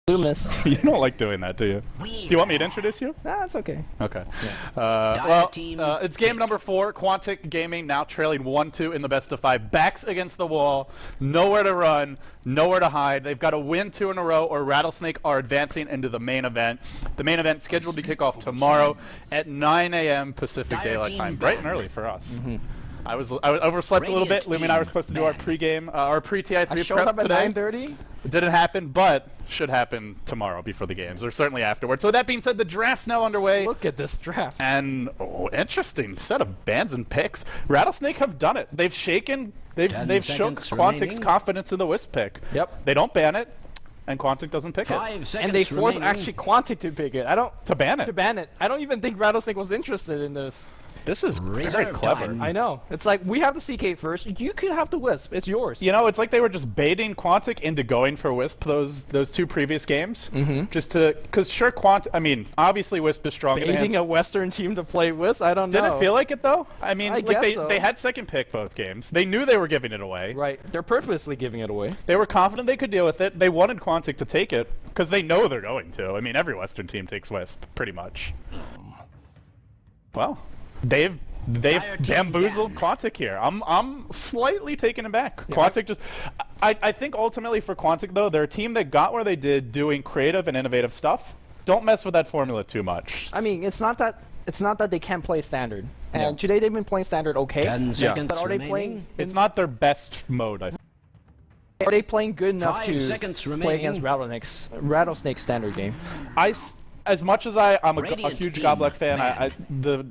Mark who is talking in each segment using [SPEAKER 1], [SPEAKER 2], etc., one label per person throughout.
[SPEAKER 1] Luminous.
[SPEAKER 2] You don't like doing that, do you? Do you want me to introduce you?
[SPEAKER 1] Nah, it's okay.
[SPEAKER 2] Okay.
[SPEAKER 1] Yeah.
[SPEAKER 2] It's game number 4. Qunatic Gaming now trailing 1-2 in the best of 5. Backs against the wall. Nowhere to run. Nowhere to hide. They've got to win 2 in a row or Rattlesnake are advancing into the main event. The main event scheduled to kick off tomorrow at 9 a.m. Pacific Daylight Time. Bright and early for us. I overslept a little bit. Lumi and I were supposed to do our pre-game, our pre-TI3 prep
[SPEAKER 1] up at
[SPEAKER 2] today.
[SPEAKER 1] 9:30.
[SPEAKER 2] It didn't happen, but should happen tomorrow before the games, or certainly afterwards. So that being said, the draft's now underway.
[SPEAKER 1] Look at this draft.
[SPEAKER 2] And interesting set of bans and picks. Rattlesnake have done it. They've shaken. They've shook Qunatic's confidence in the Wisp pick.
[SPEAKER 1] Yep.
[SPEAKER 2] They don't ban it, and Qunatic doesn't pick it.
[SPEAKER 1] And they force actually Qunatic to pick it.
[SPEAKER 2] To ban it.
[SPEAKER 1] To ban it. I don't even think Rattlesnake was interested in this.
[SPEAKER 2] This is very clever.
[SPEAKER 1] I know. It's like, we have the CK first. You could have the Wisp. It's yours.
[SPEAKER 2] You know, it's like they were just baiting Qunatic into going for Wisp those 2 previous games. Just to, because sure, I mean, obviously Wisp is strong.
[SPEAKER 1] Baiting a Western team to play Wisp? I don't know.
[SPEAKER 2] Did it feel like it though? I mean,
[SPEAKER 1] I
[SPEAKER 2] like
[SPEAKER 1] guess so.
[SPEAKER 2] they had second pick both games. They knew they were giving it away.
[SPEAKER 1] Right. They're purposely giving it away.
[SPEAKER 2] They were confident they could deal with it. They wanted Qunatic to take it because they know they're going to. I mean, every Western team takes Wisp, pretty much. Well, they've bamboozled Qunatic here. I'm slightly taken aback. Yeah. Qunatic just... I think ultimately for Qunatic, though, they're a team that got where they did doing creative and innovative stuff. Don't mess with that formula too much.
[SPEAKER 1] I mean, it's not that they can't play standard. And today they've been playing standard okay.
[SPEAKER 3] 10 seconds
[SPEAKER 1] but are they
[SPEAKER 3] remaining.
[SPEAKER 1] playing...
[SPEAKER 2] It's not their best mode, I think.
[SPEAKER 1] Are they playing good enough to play
[SPEAKER 3] remaining.
[SPEAKER 1] against Rattlesnake's standard game?
[SPEAKER 2] As much as I'm a huge Goblet fan,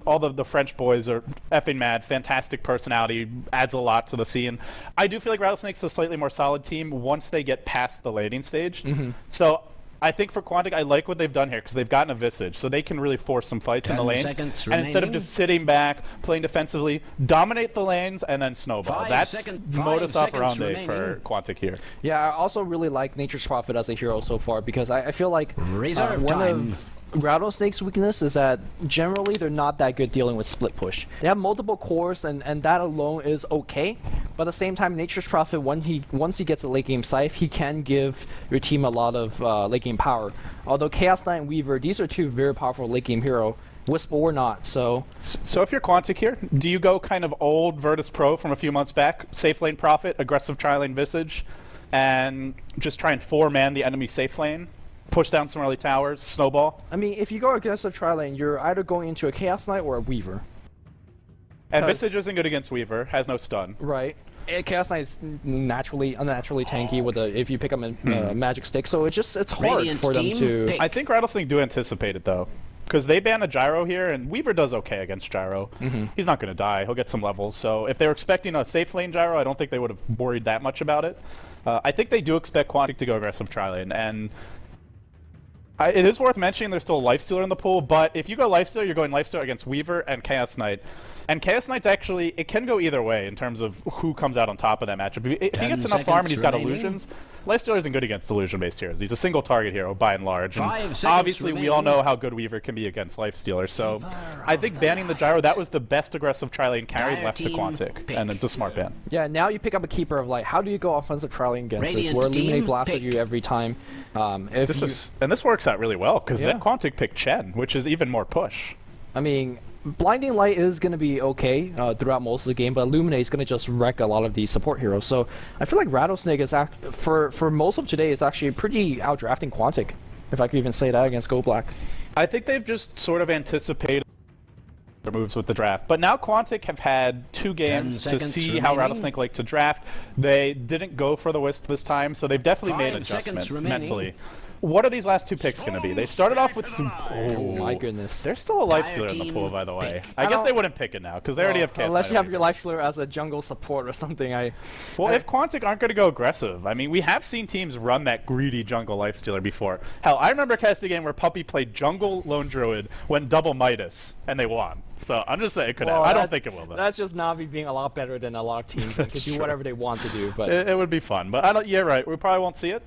[SPEAKER 2] all the French boys are effing mad. Fantastic personality, adds a lot to the scene. I do feel like Rattlesnake's a slightly more solid team once they get past the laning stage. So I think for Qunatic, I like what they've done here because they've gotten a Visage, so they can really force some fights in the lane. And instead of just sitting back, playing defensively, dominate the lanes and then snowball. That's modus operandi for Qunatic here.
[SPEAKER 1] Yeah, I also really like Nature's Prophet as a hero so far because I feel like one of Rattlesnake's weakness is that generally they're not that good dealing with split push. They have multiple cores and that alone is okay, but at the same time Nature's Prophet, once he gets a late game scythe, he can give your team a lot of late game power. Although Chaos Knight and Weaver, these are 2 very powerful late game hero. Wisp or not, so
[SPEAKER 2] if you're Qunatic here, do you go kind of old Virtus Pro from a few months back, safe lane Prophet, aggressive tri-lane Visage, and just try and 4-man the enemy safe lane? Push down some early towers, snowball.
[SPEAKER 1] I mean, if you go aggressive tri-lane, you're either going into a Chaos Knight or a Weaver.
[SPEAKER 2] And Visage isn't good against Weaver, has no stun.
[SPEAKER 1] Right. Chaos Knight is unnaturally tanky with if you pick up a magic stick, so it's hard for them to...
[SPEAKER 2] I think Rattlesnake do anticipate it though, because they ban a gyro here, and Weaver does okay against gyro. He's not going to die, he'll get some levels, so if they were expecting a safe lane gyro, I don't think they would have worried that much about it. I think they do expect Qunatic to go aggressive tri-lane, and it is worth mentioning there's still a Lifestealer in the pool, but if you go Lifestealer, you're going Lifestealer against Weaver and Chaos Knight. And Chaos Knight's actually, it can go either way in terms of who comes out on top of that matchup. If he gets enough farm and he's got illusions, Lifestealer isn't good against illusion-based heroes. He's a single target hero by and large. And obviously, we all know how good Weaver can be against Lifestealer. So I think banning the gyro, that was the best aggressive tri-lane carry left to Qunatic, and it's a smart ban.
[SPEAKER 1] Yeah, now you pick up a Keeper of Light. How do you go offensive tri-lane against this? Where Illuminate blasted you every time.
[SPEAKER 2] And this works out really well, because then Qunatic picked Chen, which is even more push.
[SPEAKER 1] I mean, Blinding Light is going to be okay throughout most of the game, but Illuminate is going to just wreck a lot of these support heroes. So I feel like Rattlesnake is, for most of today, is actually pretty outdrafting Qunatic, if I could even say that against Go Black.
[SPEAKER 2] I think they've just sort of anticipated their moves with the draft. But now Qunatic have had 2 games to see how Rattlesnake like to draft. They didn't go for the Wisp this time, so they've definitely made adjustments mentally. What are these last 2 picks going to be? They started off with some...
[SPEAKER 1] Oh my goodness.
[SPEAKER 2] There's still a Lifestealer in the pool, by the way. I guess they wouldn't pick it now, because they already have Chaos
[SPEAKER 1] Unless you have your Lifestealer as a jungle support or something.
[SPEAKER 2] Well, if Qunatic aren't going to go aggressive, I mean, we have seen teams run that greedy jungle Lifestealer before. Hell, I remember casting a game where Puppy played jungle Lone Druid, went double Midas, and they won. So I'm just saying it could happen. I don't think it will, though.
[SPEAKER 1] That's just Navi being a lot better than a lot of teams that can do whatever they want to do. But
[SPEAKER 2] it would be fun. But yeah, right. We probably won't see it.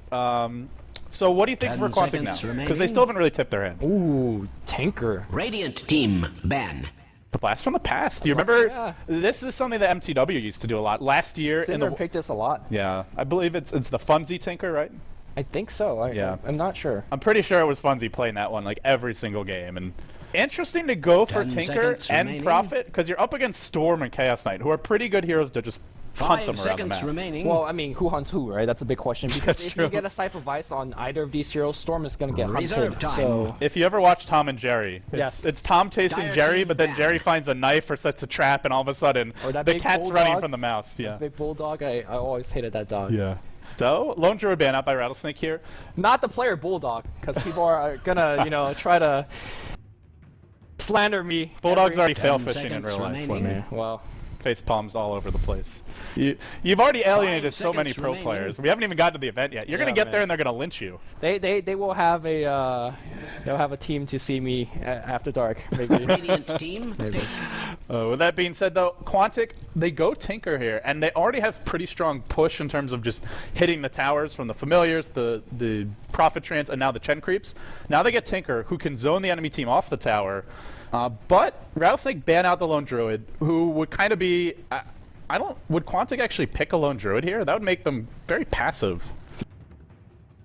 [SPEAKER 2] So what do you think for Qunatic now? Because they still haven't really tipped their hand.
[SPEAKER 1] Ooh, Tanker.
[SPEAKER 3] Radiant team ban.
[SPEAKER 2] The Blast from the Past. Do you remember? Yeah. This is something that MTW used to do a lot. Last year
[SPEAKER 1] Cinder picked this a lot.
[SPEAKER 2] Yeah. I believe it's the Funzy Tinker, right?
[SPEAKER 1] I think so. I'm not sure.
[SPEAKER 2] I'm pretty sure it was Funzy playing that one like every single game. And interesting to go for Tinker and Prophet because you're up against Storm and Chaos Knight, who are pretty good heroes to just hunt them around the map.
[SPEAKER 3] Remaining.
[SPEAKER 1] Well, I mean, who hunts who, right? That's a big question. Because if
[SPEAKER 2] true.
[SPEAKER 1] you get a Scythe of Ice on either of these heroes, Storm is going to get hunted.
[SPEAKER 3] Time.
[SPEAKER 1] So
[SPEAKER 2] If you ever watch Tom and Jerry, it's Tom chasing
[SPEAKER 3] Dire
[SPEAKER 2] Jerry,
[SPEAKER 3] team
[SPEAKER 2] but then
[SPEAKER 3] banned.
[SPEAKER 2] Jerry finds a knife or sets a trap, and all of a sudden
[SPEAKER 1] Or that
[SPEAKER 2] the
[SPEAKER 1] big
[SPEAKER 2] cat's
[SPEAKER 1] bulldog.
[SPEAKER 2] running from the mouse. Yeah.
[SPEAKER 1] Big Bulldog, I always hated that dog.
[SPEAKER 2] Yeah. So, Lone Druid ban out by Rattlesnake here.
[SPEAKER 1] Not the player Bulldog, because people are gonna, try to slander me.
[SPEAKER 2] Bulldog's
[SPEAKER 1] every-
[SPEAKER 2] already fail
[SPEAKER 3] 10
[SPEAKER 2] fishing in
[SPEAKER 3] seconds
[SPEAKER 2] real life for
[SPEAKER 3] remaining.
[SPEAKER 2] me.
[SPEAKER 1] Well,
[SPEAKER 2] Face palms all over the place. You've already alienated so many
[SPEAKER 3] seconds
[SPEAKER 2] pro
[SPEAKER 3] remaining.
[SPEAKER 2] players. We haven't even gotten to the event yet. You're gonna get there and they're gonna lynch you.
[SPEAKER 1] they will have a they'll have a team to see me after dark. Maybe.
[SPEAKER 3] Radiant team. Pick.
[SPEAKER 2] With that being said, though, Qunatic, they go Tinker here, and they already have pretty strong push in terms of just hitting the towers from the Familiars, the Prophet Trance, and now the Chen Creeps. Now they get Tinker, who can zone the enemy team off the tower, but Rattlesnake ban out the Lone Druid, who would kind of be... would Qunatic actually pick a Lone Druid here? That would make them very passive.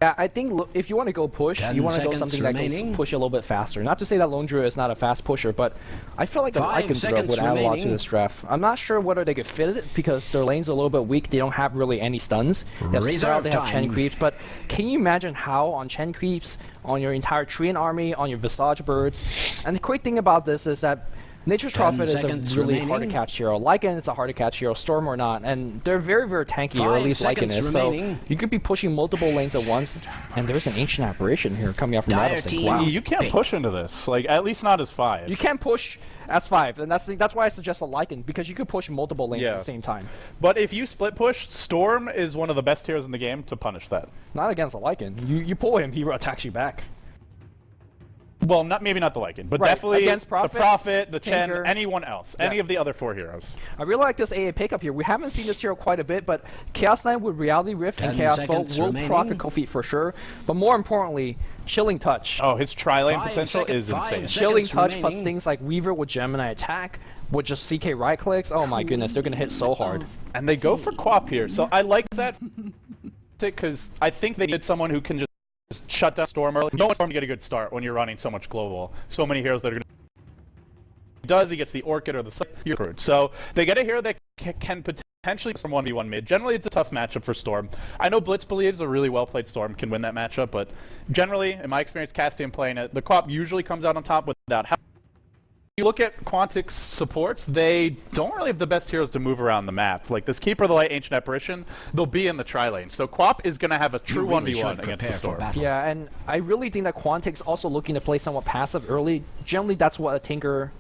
[SPEAKER 1] Yeah, I think if you want to go push,
[SPEAKER 3] 10
[SPEAKER 1] you want to go
[SPEAKER 3] seconds
[SPEAKER 1] something that
[SPEAKER 3] remaining.
[SPEAKER 1] goes push a little bit faster. Not to say that Lone Druid is not a fast pusher, but I feel like the
[SPEAKER 3] 5
[SPEAKER 1] Lycan throw
[SPEAKER 3] seconds
[SPEAKER 1] would add a lot to
[SPEAKER 3] remaining.
[SPEAKER 1] this draft. I'm not sure whether they could fit it because their lanes are a little bit weak. They don't have really any stuns. They have
[SPEAKER 3] Reserve
[SPEAKER 1] Sprout, they have Chen
[SPEAKER 3] time.
[SPEAKER 1] Creeps, but can you imagine how on Chen Creeps, on your entire Treant army, on your Visage Birds? And the great thing about this is that Nature's
[SPEAKER 3] 10
[SPEAKER 1] Prophet is
[SPEAKER 3] seconds
[SPEAKER 1] a really hard to
[SPEAKER 3] remaining.
[SPEAKER 1] catch hero. Lycan is a hard to catch hero, Storm or not, and they're very, very tanky, or at
[SPEAKER 3] 5
[SPEAKER 1] least Lycan
[SPEAKER 3] seconds
[SPEAKER 1] is.
[SPEAKER 3] remaining.
[SPEAKER 1] So you could be pushing multiple lanes at once, and there's an Ancient Apparition here coming out from
[SPEAKER 3] Dire
[SPEAKER 1] Rattlesnake.
[SPEAKER 3] team.
[SPEAKER 1] Wow.
[SPEAKER 2] You can't push into this, like at least not as 5.
[SPEAKER 1] You can't push as 5, and that's why I suggest a Lycan, because you could push multiple lanes at
[SPEAKER 2] Yeah.
[SPEAKER 1] the same time.
[SPEAKER 2] But if you split push, Storm is one of the best heroes in the game to punish that.
[SPEAKER 1] Not against a Lycan. You pull him, he attacks you back.
[SPEAKER 2] Well, maybe not the Lycan, but
[SPEAKER 1] Right,
[SPEAKER 2] definitely
[SPEAKER 1] against
[SPEAKER 2] the
[SPEAKER 1] Prophet,
[SPEAKER 2] Prophet, the Chen,
[SPEAKER 1] Tinker.
[SPEAKER 2] anyone else, any of the other 4 heroes.
[SPEAKER 1] I really like this AA pickup here. We haven't seen this hero quite a bit, but Chaos Knight with Reality Rift and
[SPEAKER 3] 10
[SPEAKER 1] Chaos Bolt
[SPEAKER 3] seconds
[SPEAKER 1] will
[SPEAKER 3] remaining.
[SPEAKER 1] proc a Kofi for sure. But more importantly, Chilling Touch.
[SPEAKER 2] Oh, his tri-lane
[SPEAKER 3] 5
[SPEAKER 2] potential
[SPEAKER 3] seconds,
[SPEAKER 2] is
[SPEAKER 3] 5
[SPEAKER 2] insane.
[SPEAKER 3] seconds.
[SPEAKER 1] Chilling Touch plus
[SPEAKER 3] remaining.
[SPEAKER 1] things like Weaver with Gemini Attack, with just CK right clicks. Oh my goodness, they're gonna hit so hard.
[SPEAKER 2] And they go for Quap here, so I like that because I think they need someone who can just shut down Storm early. You don't want Storm to get a good start when you're running so much global. So many heroes that are going to... He gets the Orchid or the... You're screwed. So they get a hero that can potentially from 1v1 mid. Generally, it's a tough matchup for Storm. I know Blitz believes a really well-played Storm can win that matchup, but generally, in my experience casting and playing it, the Quap usually comes out on top without help. You look at Qunatic's supports, they don't really have the best heroes to move around the map. Like this Keeper of the Light, Ancient Apparition, they'll be in the tri-lane. So Quap is going to have a true
[SPEAKER 3] really
[SPEAKER 2] 1v1
[SPEAKER 3] should
[SPEAKER 2] against the
[SPEAKER 3] prepare for
[SPEAKER 2] Storm.
[SPEAKER 3] battle.
[SPEAKER 1] Yeah, and I really think that Qunatic's also looking to play somewhat passive early. Generally, that's what a Tinker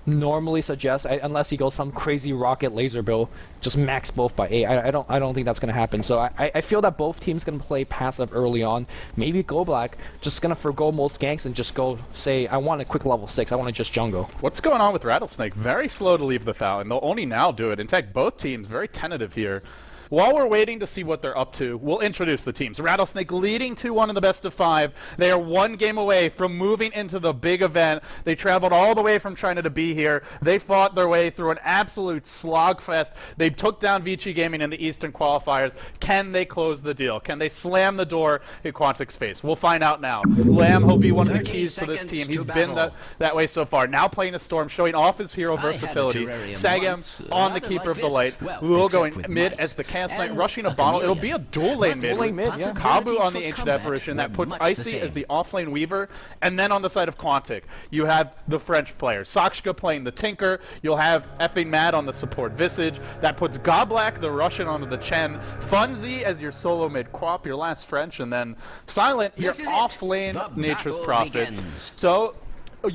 [SPEAKER 1] normally suggests, unless he goes some crazy rocket laser build, just max both by 8. I don't think that's gonna happen. So I feel that both teams gonna play passive early on. Maybe Go Black just gonna forgo most ganks and just go say, I want a quick level 6. I want to just jungle.
[SPEAKER 2] What's going on with Rattlesnake? Very slow to leave the fountain. They'll only now do it. In fact, both teams very tentative here. While we're waiting to see what they're up to, we'll introduce the teams. Rattlesnake leading 2-1 in the best of 5. They are 1 game away from moving into the big event. They traveled all the way from China to be here. They fought their way through an absolute slogfest. They took down Vici Gaming in the Eastern qualifiers. Can they close the deal? Can they slam the door in Quantic's face? We'll find out now. Lamb will be one of the
[SPEAKER 3] 30
[SPEAKER 2] keys to this
[SPEAKER 3] seconds
[SPEAKER 2] team.
[SPEAKER 3] to
[SPEAKER 2] He's been
[SPEAKER 3] battle.
[SPEAKER 2] that way so far. Now playing a Storm, showing off his hero
[SPEAKER 3] I had a
[SPEAKER 2] versatility.
[SPEAKER 3] terrarium
[SPEAKER 2] Sagam
[SPEAKER 3] once,
[SPEAKER 2] on the
[SPEAKER 3] rather
[SPEAKER 2] Keeper
[SPEAKER 3] like
[SPEAKER 2] of the
[SPEAKER 3] this.
[SPEAKER 2] Light.
[SPEAKER 3] Well,
[SPEAKER 2] Luo
[SPEAKER 3] except
[SPEAKER 2] going
[SPEAKER 3] with
[SPEAKER 2] mid
[SPEAKER 3] mice.
[SPEAKER 2] as the Chaos Knight
[SPEAKER 3] And
[SPEAKER 2] rushing a
[SPEAKER 3] a
[SPEAKER 2] bottle. It'll
[SPEAKER 3] chameleon.
[SPEAKER 2] be a dual lane mid.
[SPEAKER 1] Dual lane mid, yeah.
[SPEAKER 2] Kabu on
[SPEAKER 3] for
[SPEAKER 2] the Ancient
[SPEAKER 3] combat
[SPEAKER 2] Apparition. That
[SPEAKER 3] were
[SPEAKER 2] puts
[SPEAKER 3] much the
[SPEAKER 2] Icy
[SPEAKER 3] same.
[SPEAKER 2] as the offlane Weaver. And then on the side of Quantic, you have the French player. Sakshka playing the Tinker. You'll have effing Mad on the support Visage. That puts Goblak, the Russian, onto the Chen. Funzy as your solo mid Quap, your last French. And then Silent, your
[SPEAKER 3] This is it.
[SPEAKER 2] offlane
[SPEAKER 3] The
[SPEAKER 2] Nature's
[SPEAKER 3] battle
[SPEAKER 2] Prophet.
[SPEAKER 3] begins.
[SPEAKER 2] So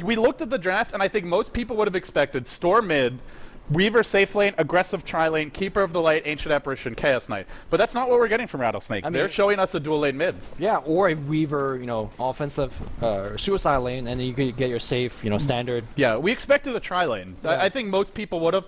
[SPEAKER 2] we looked at the draft, and I think most people would have expected Storm mid, Weaver safe lane, aggressive tri-lane, Keeper of the Light, Ancient Apparition, Chaos Knight. But that's not what we're getting from Rattlesnake. They're showing us a dual lane mid.
[SPEAKER 1] Yeah, or a Weaver, offensive suicide lane, and then you could get your safe, standard.
[SPEAKER 2] Yeah, we expected a tri-lane.
[SPEAKER 1] Yeah.
[SPEAKER 2] I think most people would have.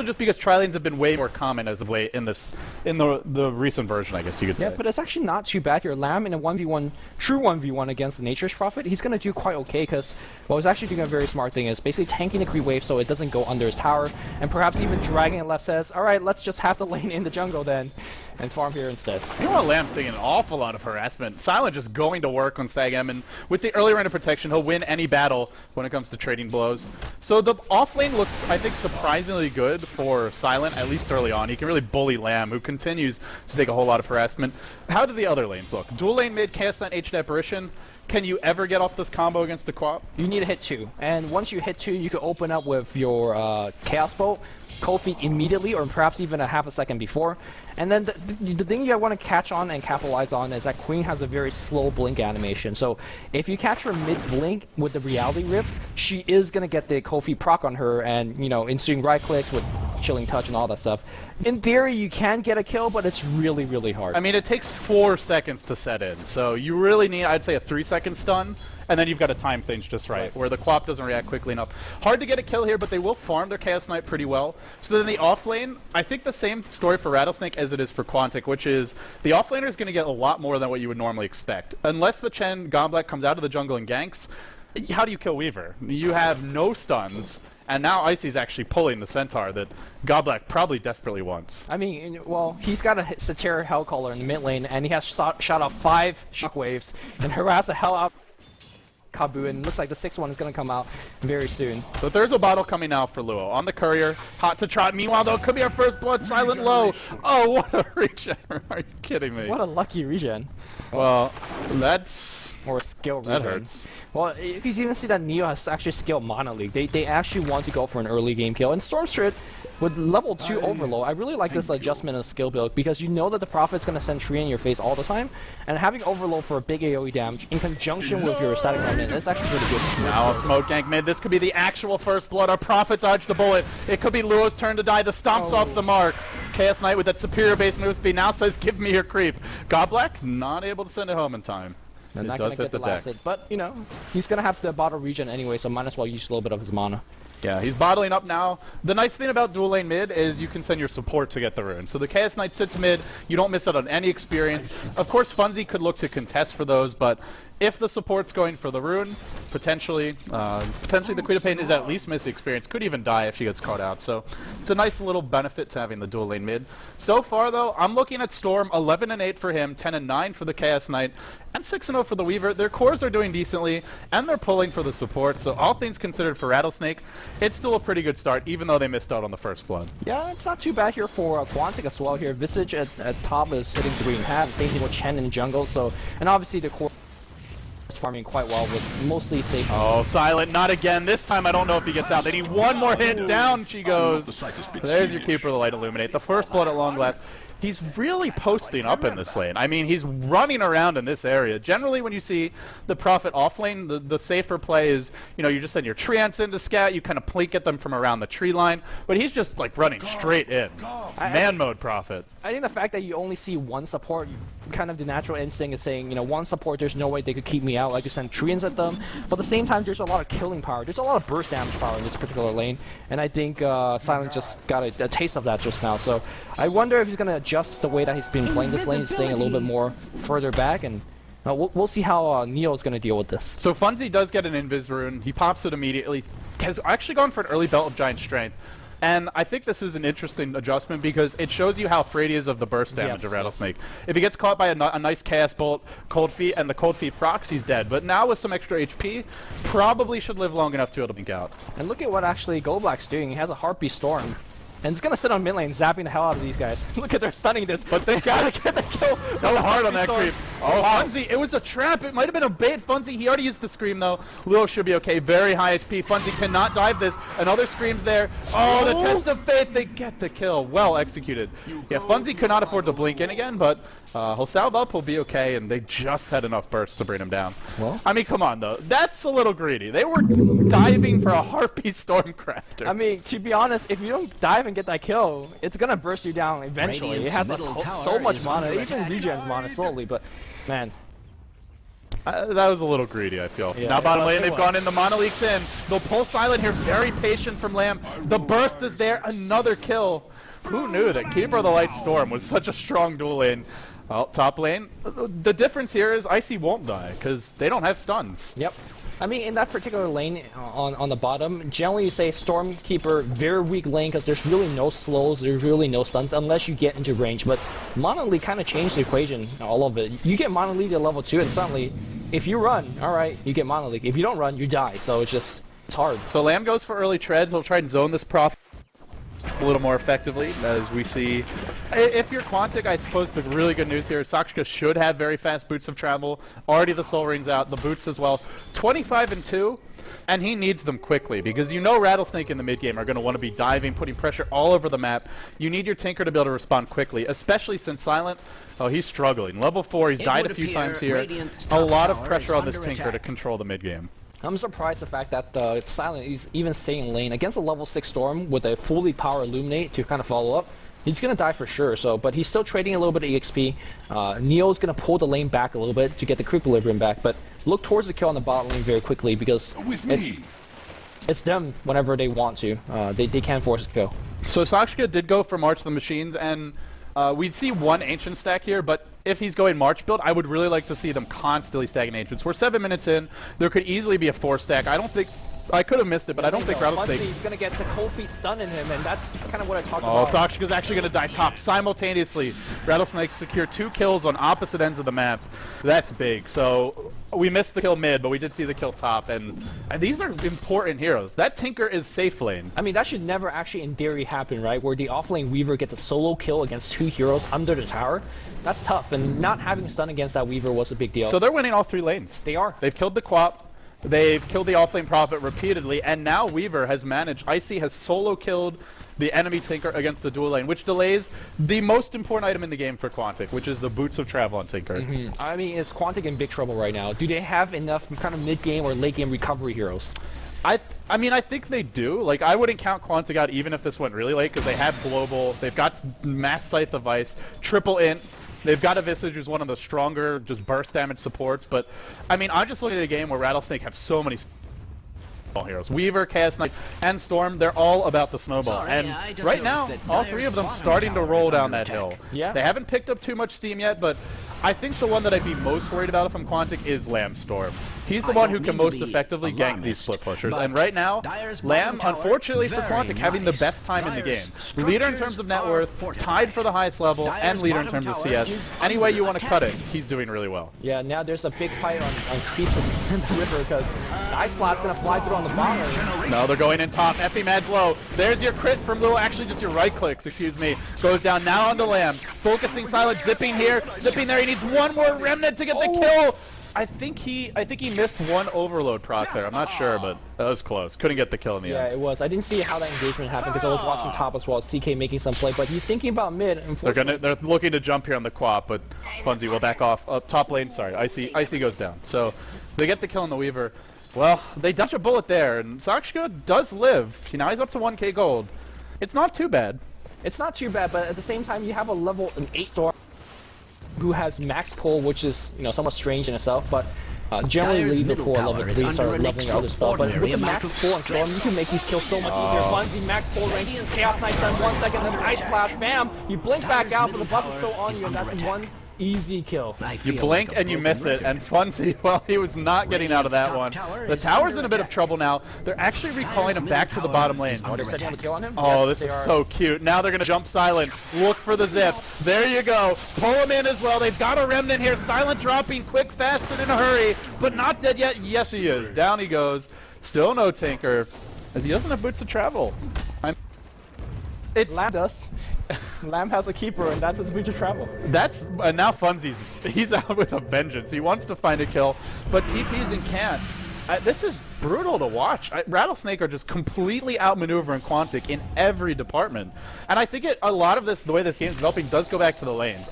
[SPEAKER 2] Just because tri-lanes have been way more common as of late in the recent version, I guess you could say.
[SPEAKER 1] Yeah, but it's actually not too bad here. Lamb in a 1v1, true 1v1 against the Nature's Prophet, he's going to do quite okay because what he's actually doing a very smart thing is basically tanking the creep wave so it doesn't go under his tower, and perhaps even dragging it left says, alright, let's just have the lane in the jungle then. and farm here instead.
[SPEAKER 2] Meanwhile, Lamb's taking an awful lot of harassment. Silent just going to work on Stag M, and with the early round of protection, he'll win any battle when it comes to trading blows. So the off lane looks, I think, surprisingly good for Silent, at least early on. He can really bully Lamb, who continues to take a whole lot of harassment. How do the other lanes look? Dual lane mid, Chaos Knight, Ancient Apparition. Can you ever get off this combo against the Quap?
[SPEAKER 1] You need to hit 2, and once you hit 2, you can open up with your Chaos Bolt, Cold Feet immediately, or perhaps even a half a second before. And then the thing you want to catch on and capitalize on is that Queen has a very slow blink animation. So if you catch her mid-blink with the Reality Rift, she is going to get the Cold Feet proc on her and, you know, ensuing right clicks with Chilling Touch and all that stuff. In theory, you can get a kill, but it's really, really hard.
[SPEAKER 2] I mean, it takes 4 seconds to set in, so you really need, I'd say, a 3-second stun, and then you've got to time things just right, where the Quap doesn't react quickly enough. Hard to get a kill here, but they will farm their Chaos Knight pretty well. So then the off lane, I think the same story for Rattlesnake as it is for Qunatic, which is the off laner is going to get a lot more than what you would normally expect. Unless the Chen Goblet comes out of the jungle and ganks, how do you kill Weaver? You have no stuns. And now Icy's actually pulling the Centaur that Goblet probably desperately wants.
[SPEAKER 1] I mean, well, he's got a Satira Hellcaller in the mid lane, and he has shot off 5 shockwaves and harass the hell out Kabu, and looks like the 6th one is going to come out very soon.
[SPEAKER 2] So there's a bottle coming out for Luo. On the courier, hot to trot. Meanwhile, though, it could be our first blood, Silent low. Oh, what a regen. Are you kidding me?
[SPEAKER 1] What a lucky regen.
[SPEAKER 2] Well, that's...
[SPEAKER 1] Or skill regen.
[SPEAKER 2] That hurts.
[SPEAKER 1] Well, you can even see that Neo has actually scaled Mana League. They actually want to go for an early game kill. And Stormstrid, with level 2 Overload, I really like this adjustment of skill build because you know that the Prophet's going to send Tree in your face all the time. And having Overload for a big AoE damage in conjunction with your static remnant is actually pretty good.
[SPEAKER 2] Now a smoke gank mid. This could be the actual first blood. Our Prophet dodged the bullet. It could be Luo's turn to die. The stomps off the mark. Chaos Knight with that superior base move speed now says, give me your creep. Godblack not able to send it home in time.
[SPEAKER 1] They're not going to get the last hit, but, you know, he's going to have the bottle regen anyway, so might as well use a little bit of his mana.
[SPEAKER 2] Yeah, he's bottling up now. The nice thing about dual lane mid is you can send your support to get the rune. So the Chaos Knight sits mid, you don't miss out on any experience. Of course, Funzy could look to contest for those, but if the support's going for the rune, potentially the Queen of Pain is at least missing experience. Could even die if she gets caught out. So it's a nice little benefit to having the dual lane mid. So far, though, I'm looking at Storm, 11-8 for him, 10-9 for the Chaos Knight, and 6-0 for the Weaver. Their cores are doing decently, and they're pulling for the support. So all things considered for Rattlesnake, it's still a pretty good start, even though they missed out on the first blood.
[SPEAKER 1] Yeah, it's not too bad here for Qunatic as well here. Visage at top is hitting 3.5. Same thing with Chen in jungle. So, and obviously the core is farming quite well with mostly safe.
[SPEAKER 2] Oh, Silent, not again. This time I don't know if he gets out. They need one more hit. Down she goes. There's your Keeper of the Light Illuminate. The first blood at long last. He's really posting up in this lane. I mean, he's running around in this area. Generally, when you see the Prophet off lane, the safer play is, you know, you just send your Treants in to scout, you kind of plink at them from around the tree line, but he's just, like, running straight in. Man mode Prophet.
[SPEAKER 1] I think the fact that you only see one support, kind of the natural instinct is saying, you know, one support, there's no way they could keep me out. Like, you send Treants at them, but at the same time, there's a lot of killing power. There's a lot of burst damage power in this particular lane, and I think Silent just got a taste of that just now. So I wonder if he's going to adjust the way that he's been playing this lane, staying a little bit more further back, and we'll see how Neo is going to deal with this.
[SPEAKER 2] So Funzy does get an Invis Rune. He pops it immediately. Has actually gone for an early Belt of Giant Strength. And I think this is an interesting adjustment because it shows you how afraid he is of the burst damage of Rattlesnake. If he gets caught by a nice Chaos Bolt, Cold Feet, and the Cold Feet procs, he's dead. But now with some extra HP, probably should live long enough to be able to blink out.
[SPEAKER 1] And look at what actually Goldblack's doing. He has a Heartbeat Storm. And it's gonna sit on mid lane, zapping the hell out of these guys. Look at they're stunning this, but they gotta get the kill.
[SPEAKER 2] Go hard on that creep. Oh, Funzy, it was a trap. It might have been a bait. Funzy, he already used the Scream though. Luo should be okay. Very high HP. Funzy cannot dive this. Another Scream's there. Oh, the Test of Fate. They get the kill. Well executed. Yeah, Funzy could not afford to blink in again, but he'll salve up. He'll be okay, and they just had enough bursts to bring him down. Well, I mean, come on though. That's a little greedy. They were diving for a Heartbeat Stormcrafter.
[SPEAKER 1] I mean, to be honest, if you don't dive and get that kill, it's gonna burst you down eventually. It has so much mana. It even regens mana slowly, but man.
[SPEAKER 2] That was a little greedy, I feel.
[SPEAKER 1] Yeah,
[SPEAKER 2] now bottom lane, they've gone in, the Mana Leak's in. They'll pull Silent here, very patient from Lamb. The burst is there, another kill. Who knew that Keeper of the Light Storm was such a strong dual lane? Well, top lane, the difference here is Icy won't die, because they don't have stuns.
[SPEAKER 1] Yep. I mean, in that particular lane on the bottom, generally you say Stormkeeper, very weak lane because there's really no slows, there's really no stuns unless you get into range. But Monolith kind of changed the equation, all of it. You get Monolith at level 2 and suddenly, if you run, alright, you get Monolith. If you don't run, you die. So it's hard.
[SPEAKER 2] So Lamb goes for early treads. He'll try and zone this Prophet a little more effectively, as we see. If you're Qunatic, I suppose the really good news here is Sakshika should have very fast boots of travel. Already the soul rings out, the boots as well. 25 and 2, and he needs them quickly because you know Rattlesnake in the mid game are going to want to be diving, putting pressure all over the map. You need your Tinker to be able to respond quickly, especially since Silent, oh, he's struggling. Level 4, he's died a few times here. A lot of pressure on this Tinker to control the mid game.
[SPEAKER 1] I'm surprised the fact that Silent is even staying in lane against a level 6 Storm with a fully power Illuminate to kind of follow up. He's gonna die for sure. So, but he's still trading a little bit of EXP. Neo's gonna pull the lane back a little bit to get the equilibrium back, but look towards the kill on the bot lane very quickly because it's them whenever they want to. They can force a kill.
[SPEAKER 2] So Sakshika did go for March the Machines, and we'd see one Ancient stack here, but if he's going March build, I would really like to see them constantly stacking Ancients. We're 7 minutes in. There could easily be a 4 stack. I don't think... I could have missed it, but I don't think Rattlesnake...
[SPEAKER 1] He's going to get the cold feet stun in him, and that's kind of what I talked
[SPEAKER 2] about.
[SPEAKER 1] Oh,
[SPEAKER 2] Sakshika's actually going to die top simultaneously. Rattlesnake secure 2 kills on opposite ends of the map. That's big. So we missed the kill mid, but we did see the kill top, and these are important heroes. That Tinker is safe lane.
[SPEAKER 1] I mean, that should never actually in theory happen, right? Where the offlane Weaver gets a solo kill against 2 heroes under the tower. That's tough, and not having stun against that Weaver was a big deal.
[SPEAKER 2] So they're winning all 3 lanes.
[SPEAKER 1] They are.
[SPEAKER 2] They've killed the Quap. They've killed the offlane Prophet repeatedly, and now Weaver has managed. Icy has solo killed the enemy Tinker against the dual lane, which delays the most important item in the game for Qunatic, which is the boots of travel on Tinker.
[SPEAKER 1] I mean, is Qunatic in big trouble right now? Do they have enough kind of mid-game or late-game recovery heroes?
[SPEAKER 2] I mean, I think they do. Like, I wouldn't count Qunatic out even if this went really late, because they have global, they've got mass Scythe of Ice, triple int. They've got a Visage, who's one of the stronger, just burst damage supports, but, I mean, I'm just looking at a game where Rattlesnake have so many heroes. Weaver, Chaos Knight, and Storm, they're all about the snowball. And right now, all 3 of them starting to roll down that hill.
[SPEAKER 1] Yeah.
[SPEAKER 2] They haven't picked up too much steam yet, but I think the one that I'd be most worried about if I'm Qunatic is Lamb Storm. He's the one who can most effectively gank these split pushers, and right now, Lamb, unfortunately for Qunatic, having the best time in the game. Leader in terms of net worth, tied for the highest level, and leader in terms of CS. Any way you want to cut it, he's doing really well.
[SPEAKER 1] Yeah, now there's a big fight on creeps in the river because the Ice Blast is going to fly through on the bottom.
[SPEAKER 2] No, they're going in top. Epi Mad's low. There's your crit from Lil, actually just your right clicks, excuse me. Goes down now on the Lamb. Focusing Silent, zipping here, zipping there. He needs one more Remnant to get the kill. I think he missed one overload proc there. I'm not sure, but that was close. Couldn't get the kill in the end.
[SPEAKER 1] Yeah, it was. I didn't see how that engagement happened because I was watching top as well. CK making some play, but he's thinking about mid.
[SPEAKER 2] They're looking to jump here on the Quap, but Funzy will back off. Top lane, sorry. Icy goes down. So they get the kill on the Weaver. Well, they dodge a bullet there, and Sakshika does live. Now he's up to 1k gold. It's not too bad.
[SPEAKER 1] It's not too bad, but at the same time, you have a level 8 Storm who has max pull, which is somewhat strange in itself, but generally leave the core level 3 and start leveling your other spell. But with the max pull on Storm, you can make these kills so much easier. Funzy, max pull range, Chaos Knight done 1 second, then Ice Blast, bam! You blink back out, but the buff is still on you, and that's one easy kill.
[SPEAKER 2] You blink and you miss it, and Funzy, well, he was not getting out of that one. The tower's in a bit of trouble now. They're actually recalling him back to the bottom lane.
[SPEAKER 1] Oh, they're setting up a kill on him?
[SPEAKER 2] Oh, yes, this is so cute. Now they're going to jump Silent. Look for the zip. There you go. Pull him in as well. They've got a Remnant here. Silent dropping quick, fast, and in a hurry, but not dead yet. Yes, he is. Down he goes. Still no Tinker, as he doesn't have boots to travel.
[SPEAKER 1] Lamb does. Lamb has a keeper, and that's his boot to travel.
[SPEAKER 2] And now Funzy's, he's out with a vengeance. He wants to find a kill, but TPs and can't. This is brutal to watch. Rattlesnake are just completely outmaneuvering Qunatic in every department. And I think a lot of this, the way this game's developing, does go back to the lanes.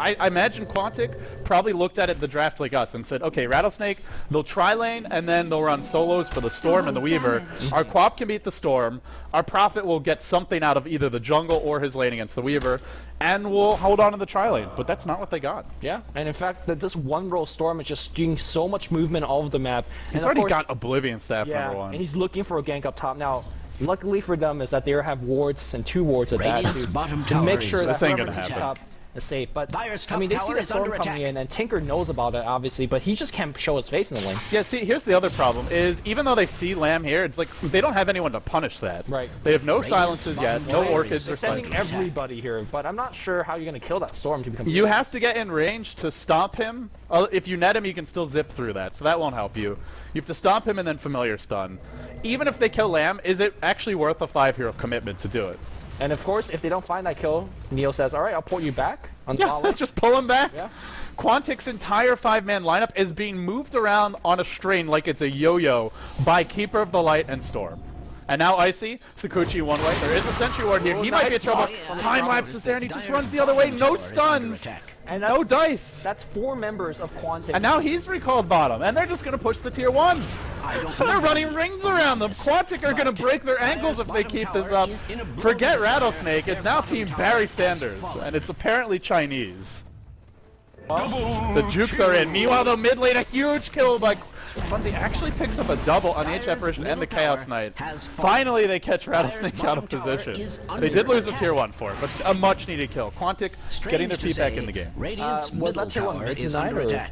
[SPEAKER 2] I imagine Qunatic probably looked at it the draft like us and said, okay, Rattlesnake, they'll try lane, and then they'll run solos for the Storm and the Weaver. Our Quap can beat the Storm. Our Prophet will get something out of either the jungle or his lane against the Weaver, and we'll hold on to the tri lane. But that's not what they got.
[SPEAKER 1] Yeah, and in fact, this one row Storm is just doing so much movement all over the map.
[SPEAKER 2] He's already got Oblivion Staff,
[SPEAKER 1] yeah,
[SPEAKER 2] number 1.
[SPEAKER 1] And he's looking for a gank up top. Now, luckily for them is that they have wards and 2 wards at that to make sure that
[SPEAKER 2] this ain't gonna happen.
[SPEAKER 1] safe. But
[SPEAKER 3] Dire's
[SPEAKER 1] I mean,
[SPEAKER 3] top
[SPEAKER 1] they see
[SPEAKER 3] tower
[SPEAKER 1] the
[SPEAKER 3] is under
[SPEAKER 1] storm coming
[SPEAKER 3] attack.
[SPEAKER 1] in, and Tinker knows about it obviously, but he just can't show his face in the lane.
[SPEAKER 2] Yeah, see, here's the other problem, is even though they see Lamb here, it's like they don't have anyone to punish that.
[SPEAKER 1] Right.
[SPEAKER 2] They have no silences yet, no orchids
[SPEAKER 1] They're
[SPEAKER 2] or
[SPEAKER 1] sending
[SPEAKER 2] cycles.
[SPEAKER 1] everybody here, but I'm not sure how you're gonna kill that storm to become.
[SPEAKER 2] You have to get in range to stop him. If you net him, you can still zip through that, so that won't help you. You have to stop him and then familiar stun. Even if they kill Lamb, is it actually worth a 5-hero commitment to do it?
[SPEAKER 1] And of course, if they don't find that kill, Neil says, "All right, I'll port you back." On the
[SPEAKER 2] Yeah,
[SPEAKER 1] bot lane."
[SPEAKER 2] let's just pull him back.
[SPEAKER 1] Yeah.
[SPEAKER 2] Quantic's entire 5-man lineup is being moved around on a string like it's a yo-yo by Keeper of the Light and Storm. And now Icy, Sakuchi one way. There is a Sentry Ward here. He might be in trouble. Time lapse is there and he just runs the other way. No stuns.
[SPEAKER 1] And
[SPEAKER 2] No dice.
[SPEAKER 1] That's 4 members of Qunatic.
[SPEAKER 2] And now he's recalled bottom, and they're just going to push the tier 1. They're running rings around them. Quantic are going to break their ankles if they keep this up. Forget Rattlesnake. It's now Team Barry Sanders, and it's apparently Chinese. The jukes are in. Meanwhile, though, mid lane, a huge kill by Funzy actually picks up a double on the H apparition and the Chaos Knight. Finally, they catch Rattlesnake out of position. They did lose a tier 1 for it, but a much needed kill. Quantic getting their feet back in the game.
[SPEAKER 1] Was that tier 1 mid tonight, or?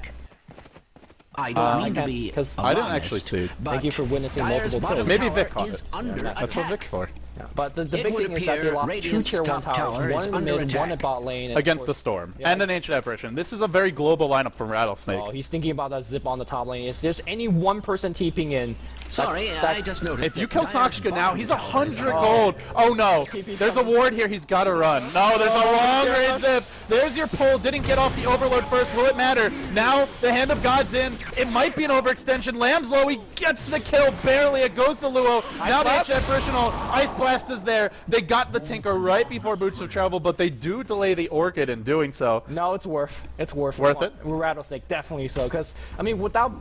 [SPEAKER 3] I don't mean to
[SPEAKER 1] can't-
[SPEAKER 3] be
[SPEAKER 1] 'cause
[SPEAKER 2] I didn't actually see.
[SPEAKER 1] Thank you for witnessing multiple kills.
[SPEAKER 2] Maybe Vic caught it. That's what Vic's for.
[SPEAKER 1] But the big thing is that they lost 2 tier 1 towers, one in the mid, one at bot lane. And
[SPEAKER 2] Against
[SPEAKER 1] of
[SPEAKER 2] the
[SPEAKER 1] course,
[SPEAKER 2] Storm.
[SPEAKER 1] Yeah.
[SPEAKER 2] And an Ancient Apparition. This is a very global lineup from Rattlesnake.
[SPEAKER 1] Oh, he's thinking about that zip on the top lane. If there's any one person TPing in,
[SPEAKER 3] Sorry, I just noticed.
[SPEAKER 2] If you
[SPEAKER 3] that
[SPEAKER 2] kill
[SPEAKER 3] Dire's
[SPEAKER 2] Sakshka now,
[SPEAKER 3] bottom
[SPEAKER 2] he's
[SPEAKER 3] tower
[SPEAKER 2] 100
[SPEAKER 3] is
[SPEAKER 2] gold. Oh no, there's a ward here, he's gotta run. No, there's a long range zip. There's your pull, didn't get off the Overload first, will it matter? Now, the Hand of God's in, it might be an overextension. Lamb's low, he gets the kill, barely, it goes to Luo. Now the Apparitional Ice Blast is there. They got the Tinker right before Boots of Travel, but they do delay the Orchid in doing so.
[SPEAKER 1] no, it's worth. It's worth.
[SPEAKER 2] Worth it?
[SPEAKER 1] Rattlesnake, definitely so. Because I mean, without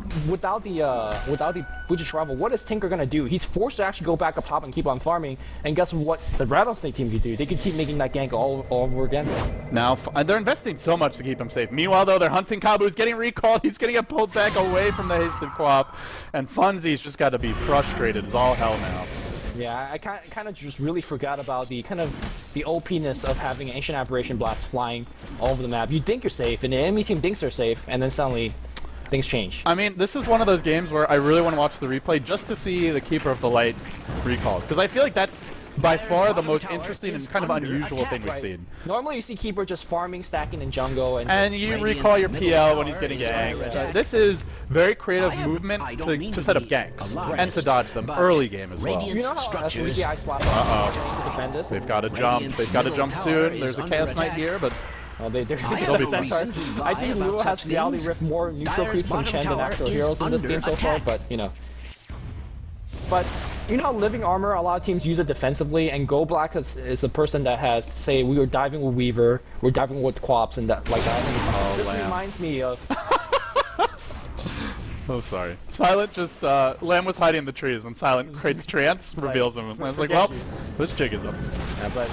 [SPEAKER 1] the Boots of Travel, what is Tinker gonna do? He's forced to actually go back up top and keep on farming. And guess what? The Rattlesnake team could do? They could keep making that gank all over again.
[SPEAKER 2] Now, they're investing so much to keep him safe. Meanwhile, though, they're hunting Kabu. He's getting recalled. He's going to get pulled back away from the hasted Quap. And Funzy's just got to be frustrated as all hell now.
[SPEAKER 1] Yeah, I kind of just really forgot about the OP-ness of having an Ancient Aberration Blast flying all over the map. You think you're safe, and the enemy team thinks they're safe, and then suddenly things change.
[SPEAKER 2] I mean, this is one of those games where I really want to watch the replay just to see the Keeper of the Light recalls. Because I feel like that's by far the most interesting and kind of unusual thing we've seen.
[SPEAKER 1] Normally you see Keeper just farming, stacking in jungle, and
[SPEAKER 2] And you recall your PL when he's getting ganked. This is very creative movement to set up ganks and to dodge them early game as well.
[SPEAKER 1] you know how as we see Ice Blast to defend this?
[SPEAKER 2] They've got to jump. They've got to jump soon. There's a Chaos Knight here, but
[SPEAKER 1] Oh, they're
[SPEAKER 2] They'll
[SPEAKER 1] getting
[SPEAKER 2] be
[SPEAKER 1] the Centaur. I think Luo has Reality Rift more neutral creep from Chen than actual heroes in this game so far, but you know. But you know how Living Armor, a lot of teams use it defensively, and Go Black is a person that has, say, we were diving with Weaver, we're diving with Quaps, and that like that. And this reminds me of.
[SPEAKER 2] oh, sorry. Silent just, Lamb was hiding in the trees, and Silent creates trance, reveals him, and Lamb's like, well, this jig is up.
[SPEAKER 1] Yeah, but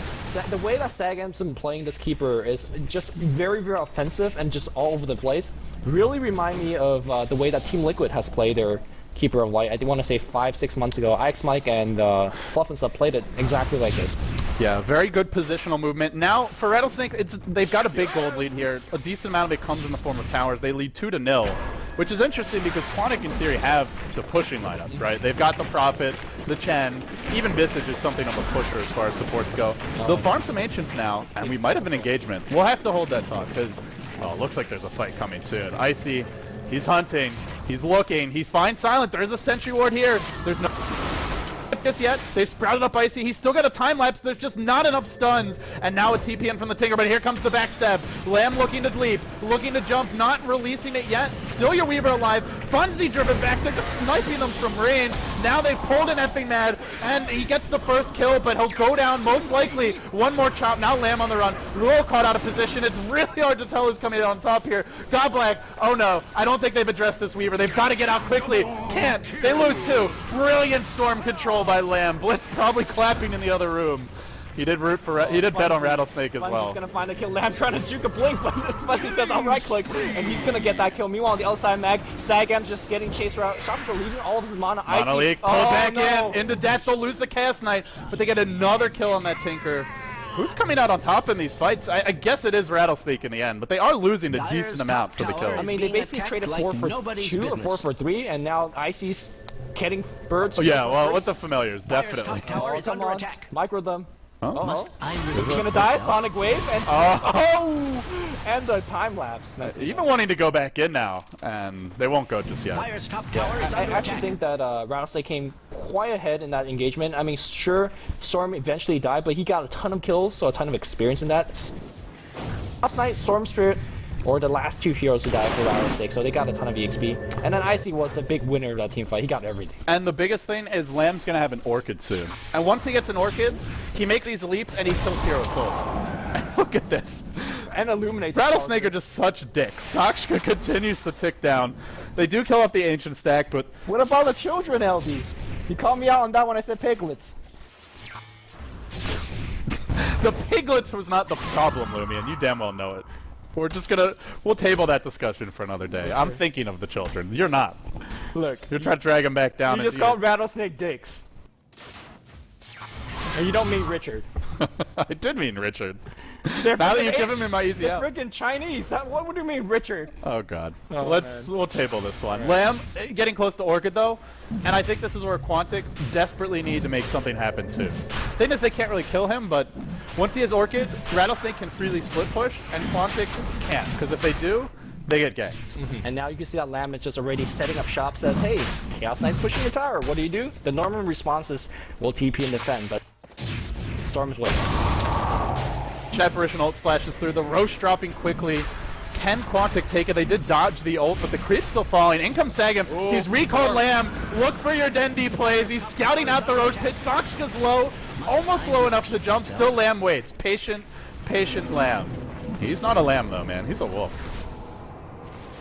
[SPEAKER 1] the way that Sagam's been playing this Keeper is just very, very offensive and just all over the place. Really remind me of the way that Team Liquid has played their Keeper of Light. I want to say 5-6 months ago. Ix Mike and Fluff and stuff played it exactly like this.
[SPEAKER 2] Yeah, very good positional movement. Now, for Rattlesnake, they've got a big gold lead here. A decent amount of it comes in the form of towers. They lead 2-0, which is interesting because Qunatic, in theory, have the pushing lineup, right? They've got the Prophet, the Chen, even Visage is something of a pusher as far as supports go. They'll farm some Ancients now, and we might have an engagement. We'll have to hold that thought, because, well, it looks like there's a fight coming soon. Icy, he's hunting, he's looking, he finds Silent. There is a Sentry Ward here. There's no just yet. They sprouted up Icy. He's still got a time lapse. There's just not enough stuns. And now a TPN from the Tinker, but here comes the backstab. Lamb looking to leap, looking to jump, not releasing it yet. Still your Weaver alive. Funzy driven back. They're just sniping them from range. Now they've pulled an effing mad, and he gets the first kill, but he'll go down most likely. One more chop. Now Lamb on the run. Luo caught out of position. It's really hard to tell who's coming in on top here. Godblack. Oh no. I don't think they've addressed this Weaver. They've got to get out quickly. Can't. They lose two. Brilliant storm control by Lamb. Blitz probably clapping in the other room. He did bet on Rattlesnake as well.
[SPEAKER 1] He's gonna find a kill. Lamb trying to juke a blink, but Fuzzy says I'll right click, and he's gonna get that kill. Meanwhile, on the outside mag, Sagam's just getting chased around. Shops for losing all of his mana.
[SPEAKER 2] Mono Leak, pull back in, into death. They'll lose the Chaos Knight, but they get another kill on that Tinker. Who's coming out on top in these fights? I guess it is Rattlesnake in the end, but they are losing a decent amount for the kills.
[SPEAKER 1] I mean, they basically traded 4 for 2 or 4 for 3, and now Icy's getting birds.
[SPEAKER 2] Oh, yeah, well, with the familiars, definitely.
[SPEAKER 3] Tower is under attack.
[SPEAKER 1] Micro them.
[SPEAKER 3] Must I really
[SPEAKER 1] Is he gonna die? Sonic Wave and and the time lapse. Nice.
[SPEAKER 2] Even wanting to go back in now, and they won't go just yet.
[SPEAKER 3] Dire's top tower is
[SPEAKER 1] I
[SPEAKER 3] under
[SPEAKER 1] actually
[SPEAKER 3] attack.
[SPEAKER 1] think that Rattlesnake came quite ahead in that engagement. I mean, sure, Storm eventually died, but he got a ton of kills, so a ton of experience in that. Last night, Storm Spirit, or the last 2 heroes who died for Rattlesnake, so they got a ton of EXP. And then Icy was the big winner of that team fight. He got everything.
[SPEAKER 2] And the biggest thing is Lamb's gonna have an Orchid soon. And once he gets an Orchid, he makes these leaps and he kills Hero Soul. Look at this.
[SPEAKER 1] And Illuminate.
[SPEAKER 2] Rattlesnake are just such dicks. Sakshka continues to tick down. They do kill off the Ancient stack, but...
[SPEAKER 1] What about the children, LD? You called me out on that when I said piglets.
[SPEAKER 2] The piglets was not the problem, Lumian. You damn well know it. We'll table that discussion for another day. I'm thinking of the children. You're not.
[SPEAKER 1] Look,
[SPEAKER 2] You're trying to drag them back down.
[SPEAKER 1] you just called Rattlesnake dicks. And you don't mean Richard.
[SPEAKER 2] I did mean Richard.
[SPEAKER 1] They're
[SPEAKER 2] Now that
[SPEAKER 1] freaking
[SPEAKER 2] you've given me my easy
[SPEAKER 1] They're
[SPEAKER 2] out.
[SPEAKER 1] freaking Chinese. What do you mean Richard?
[SPEAKER 2] Oh god.
[SPEAKER 1] Oh,
[SPEAKER 2] We'll table this one. Lamb getting close to Orchid though, and I think this is where Qunatic desperately need to make something happen soon. Thing is, they can't really kill him, but once he has Orchid, Rattlesnake can freely split push, and Qunatic can't, because if they do, they get ganked.
[SPEAKER 1] And now you can see that Lamb is just already setting up shop, says, hey, Chaos Knight's pushing your tower. What do? The normal response is, we'll TP and defend, but Storm's waiting.
[SPEAKER 2] Apparition ult splashes through, the Roche dropping quickly. Can Qunatic take it? They did dodge the ult, but the creep's still falling. In comes Sagam. He's recalled Lamb. Look for your Dendi plays. He's scouting out the Roche pit. Sakshka's low, almost low enough to jump. Still Lamb waits. Patient Lamb. He's not a lamb though, man. He's a wolf.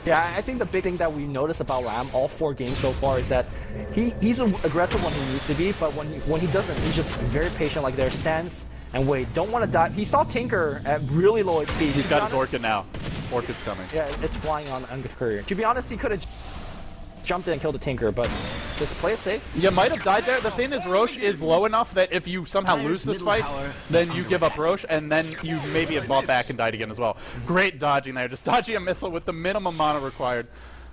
[SPEAKER 1] Yeah, I think the big thing that we noticed about Lamb all 4 games so far is that he's aggressive when he needs to be, but when he doesn't, he's just very patient. Like there, stands and wait, don't want to die. He saw Tinker at really low HP.
[SPEAKER 2] He's got his Orchid now. Orchid's coming.
[SPEAKER 1] Yeah, it's flying on courier. To be honest, he could have jumped in and killed the Tinker, but just play it safe.
[SPEAKER 2] You might have died there. The thing is, Roche is low enough that if you somehow lose this fight, then you give up Roche, and then you maybe have bought back and died again as well. Great dodging there. Just dodging a missile with the minimum mana required.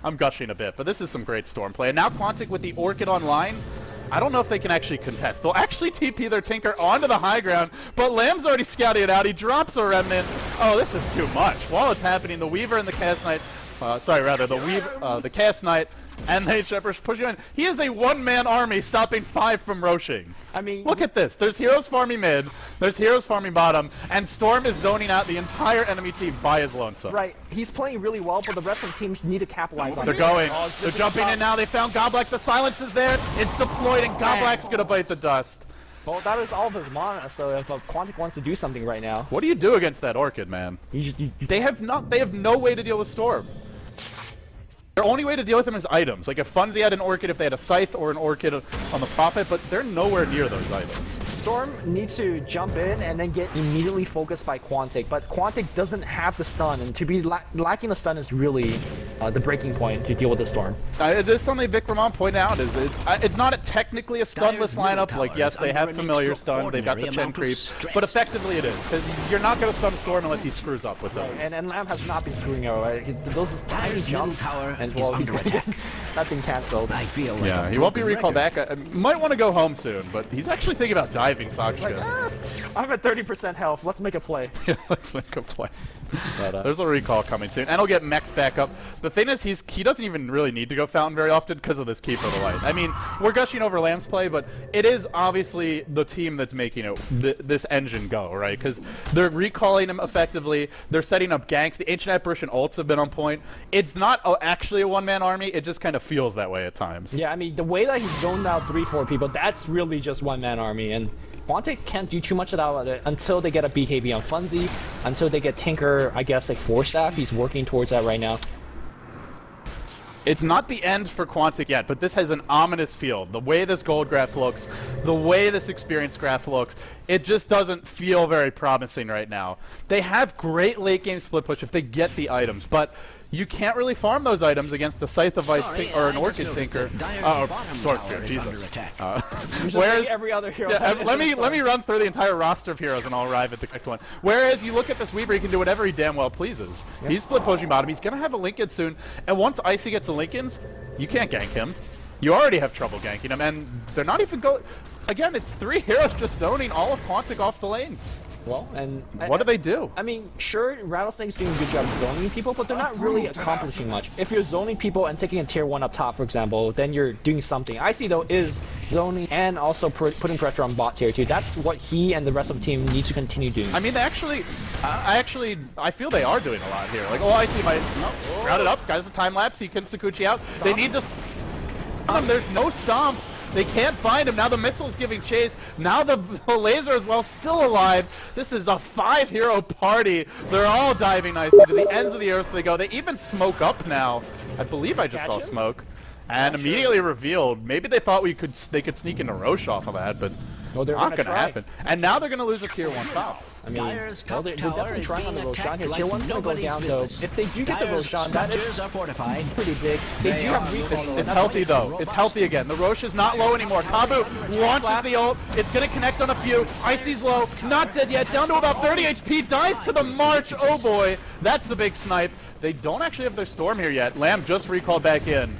[SPEAKER 2] I'm gushing a bit, but this is some great Storm play. And now Qunatic with the Orchid online, I don't know if they can actually contest. They'll actually TP their Tinker onto the high ground, but Lamb's already scouting it out. He drops a Remnant. Oh, this is too much. While it's happening, the Weaver and the Chaos Knight, the Chaos Knight and the Shepherd push you in. He is a one-man army stopping 5 from Roshing.
[SPEAKER 1] I mean,
[SPEAKER 2] look at this. There's heroes farming mid, there's heroes farming bottom, and Storm is zoning out the entire enemy team by his lonesome.
[SPEAKER 1] Right. He's playing really well, but the rest of the teams need to capitalize on it.
[SPEAKER 2] They're going. They're jumping in now. They found Goblak. The silence is there. It's deployed, and Goblak's gonna bite the dust.
[SPEAKER 1] Well, that is all of his mana, so if Qunatic wants to do something right now...
[SPEAKER 2] What do you do against that Orchid, man? They have no way to deal with Storm. Their only way to deal with them is items. Like if Funzy had an Orchid, if they had a Scythe or an Orchid on the Prophet, but they're nowhere near those items.
[SPEAKER 1] Storm needs to jump in and then get immediately focused by Qunatic, but Qunatic doesn't have the stun, and to be lacking the stun is really the breaking point to deal with the Storm.
[SPEAKER 2] There's something Vic Ramon pointed out, is it's not technically a stunless lineup. Like, yes, they have familiar stun, they've got the Chen creep, but effectively it is, because you're not going to stun Storm unless he screws up with those.
[SPEAKER 1] And Lamb has not been screwing up, right? Those tiny jumps, and well, he's going to get that thing cancelled.
[SPEAKER 3] I feel like
[SPEAKER 2] yeah, he won't be recalled back. I might want to go home soon, but he's actually thinking about diving Sakshka.
[SPEAKER 1] I'm at 30% health, let's make a play.
[SPEAKER 2] Yeah, let's make a play. But, there's a recall coming soon, and he'll get mech'd back up. The thing is, he doesn't even really need to go Fountain very often because of this Keeper of the Light. I mean, we're gushing over Lamb's play, but it is obviously the team that's making it this engine go, right? Because they're recalling him effectively, they're setting up ganks, the Ancient Apparition ults have been on point. It's not actually a one-man army, it just kind of feels that way at times.
[SPEAKER 1] Yeah, I mean, the way that he's zoned out 3-4 people, that's really just one-man army, and Qunatic can't do too much about it until they get a BKB on Funzy, until they get Tinker, I guess, like 4-staff. He's working towards that right now.
[SPEAKER 2] It's not the end for Qunatic yet, but this has an ominous feel. The way this gold graph looks, the way this experience graph looks, it just doesn't feel very promising right now. They have great late game split push if they get the items, but you can't really farm those items against a Scythe of Ice or an Orchid Tinker. Sword Spear, Jesus.
[SPEAKER 1] Whereas every other hero.
[SPEAKER 2] Yeah, let me run through the entire roster of heroes and I'll arrive at the correct one. Whereas you look at this Weaver, he can do whatever he damn well pleases. Yep. He's split pushing bottom. He's gonna have a Lincoln soon, and once Icy gets a Lincolns, you can't gank him. You already have trouble ganking him, and they're not even going. Again, it's 3 heroes just zoning all of Qunatic off the lanes.
[SPEAKER 1] Well, and
[SPEAKER 2] what do they do?
[SPEAKER 1] I mean, sure, Rattlesnake's doing a good job zoning people, but they're not really accomplishing much. If you're zoning people and taking a tier 1 up top, for example, then you're doing something. Icy, though, is zoning and also putting pressure on bot tier 2. That's what he and the rest of the team need to continue doing.
[SPEAKER 2] I mean, they actually, I feel they are doing a lot here. Like, oh, Icy might round it up. Guys, the time lapse. He can Sakuchi out. Stomps. They need to. There's no stomps. They can't find him. Now the missile's giving chase. Now the laser as well, still alive. This is a 5-hero party. They're all diving nicely to the ends of the earth they go. They even smoke up now. I believe I just saw smoke. And immediately revealed. Maybe they thought they could sneak into Roche off of that, but not gonna happen. And now they're gonna lose a tier 1 top.
[SPEAKER 1] I mean, they're definitely trying on the Roshan here. Tier 1's gonna go down though. If they do get the Roshan, that is pretty big. They do have recall.
[SPEAKER 2] It's healthy though. It's healthy again. The Roche is not low anymore. Kabu launches the ult. It's gonna connect on a few. Icy's low. Not dead yet. Down to about 30 HP. Dies to the march. Oh boy. That's the big snipe. They don't actually have their storm here yet. Lamb just recalled back in.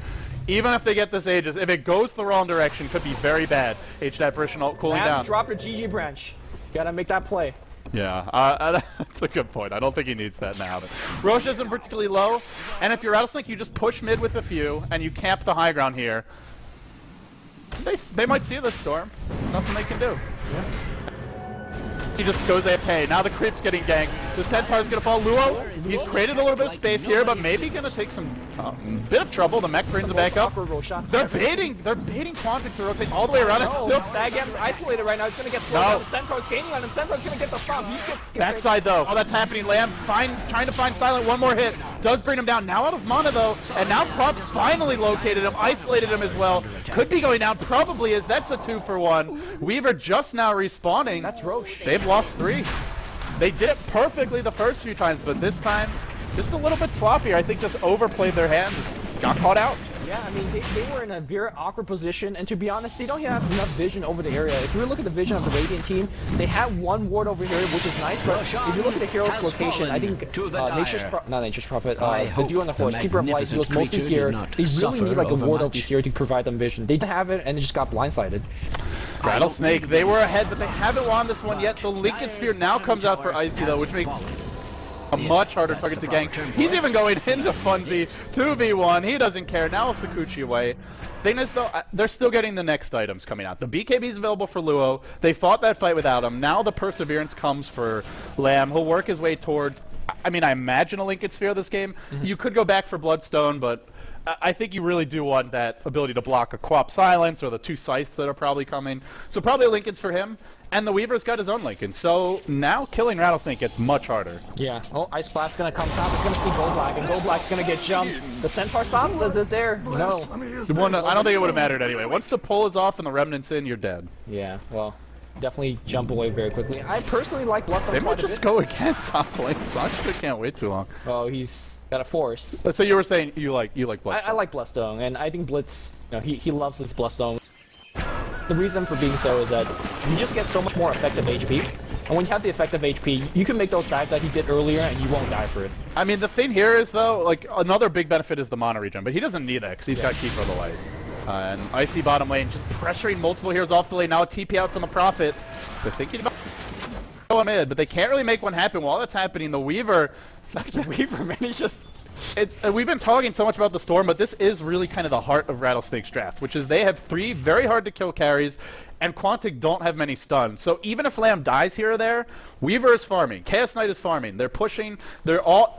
[SPEAKER 2] Even if they get this Aegis, if it goes the wrong direction, could be very bad. H-Apparition ult cooling down.
[SPEAKER 1] Drop your GG branch. Gotta make that play.
[SPEAKER 2] Yeah, that's a good point. I don't think he needs that now. But Roche isn't particularly low, and if you're Rattlesnake, you just push mid with a few, and you camp the high ground here. They might see this storm. There's nothing they can do. Yeah. He just goes AFK. Now the creep's getting ganked. The Centaur's gonna fall. Luo, he's created a little bit of space here, but maybe gonna take some bit of trouble. The mech brings it back up. They're baiting Qunatic to rotate all the way around. It's still
[SPEAKER 1] Sagam's isolated right now. He's gonna get slowed down. The Centaur's gaining on him. Centaur's gonna get the stomp. He's getting skipped.
[SPEAKER 2] Backside though. Oh, that's happening. Lamb trying to find Silent. One more hit. Does bring him down. Now out of mana though. And now Prop finally located him, isolated him as well. Could be going down. Probably is. That's a 2-for-1. Weaver just now respawning.
[SPEAKER 1] That's Roche.
[SPEAKER 2] They've lost 3. They did it perfectly the first few times, but this time, just a little bit sloppier. I think just overplayed their hands, got caught out.
[SPEAKER 1] Yeah, I mean, they were in a very awkward position, and to be honest, they don't have enough vision over the area. If you look at the vision of the Radiant team, they have one ward over here, which is nice, but if you look at the hero's location, I think Nature's Prophet, the Dew on the Forest, Keeper of Light, he was mostly here. They really need like a ward over here to provide them vision. They didn't have it, and it just got blindsided.
[SPEAKER 2] Rattlesnake, they were ahead, but they haven't won this one yet. The Lincoln Sphere now comes out for Icy, though, which makes a much harder target to gank. He's even going into Funzy, 2v1, he doesn't care. Now Sakuchi away. Thing is though, they're still getting the next items coming out. The BKB is available for Luo. They fought that fight without him. Now the Perseverance comes for Lamb. He'll work his way towards, I mean, I imagine a Lincoln Sphere this game. You could go back for Bloodstone, but I think you really do want that ability to block a Quap Silence or the 2 Scythes that are probably coming. So probably Lincoln's for him. And the Weaver's got his own Lincoln, so now killing Rattlesnake gets much harder.
[SPEAKER 1] Yeah. Oh, Ice Blast's gonna come top. It's gonna see Gold Black, and Gold Black's gonna get jumped. The Centaur stops? Is it there? No.
[SPEAKER 2] I don't think it would have mattered anyway. Once the pull is off and the Remnant's in, you're dead.
[SPEAKER 1] Yeah, well, definitely jump away very quickly. I personally like Bloodstone
[SPEAKER 2] They might just go again top lane. Sasha can't wait too long.
[SPEAKER 1] Oh, he's got a force.
[SPEAKER 2] So you were saying you like Bloodstone.
[SPEAKER 1] I like Bloodstone, and I think Blitz, you know, he loves his Bloodstone. The reason for being so is that you just get so much more effective HP, and when you have the effective HP, you can make those dives that he did earlier, and you won't die for it.
[SPEAKER 2] I mean, the thing here is, though, like, another big benefit is the mana regen, but he doesn't need that, because he's got Keeper of the Light. And Icy bottom lane, just pressuring multiple heroes off the lane, now a TP out from the Prophet. They're thinking about going mid, but they can't really make one happen. While that's happening, the Weaver, man, he's just... we've been talking so much about the Storm, but this is really kind of the heart of Rattlesnake's draft, which is they have 3 very hard to kill carries, and Qunatic don't have many stuns. So even if Lamb dies here or there, Weaver is farming, Chaos Knight is farming, they're pushing,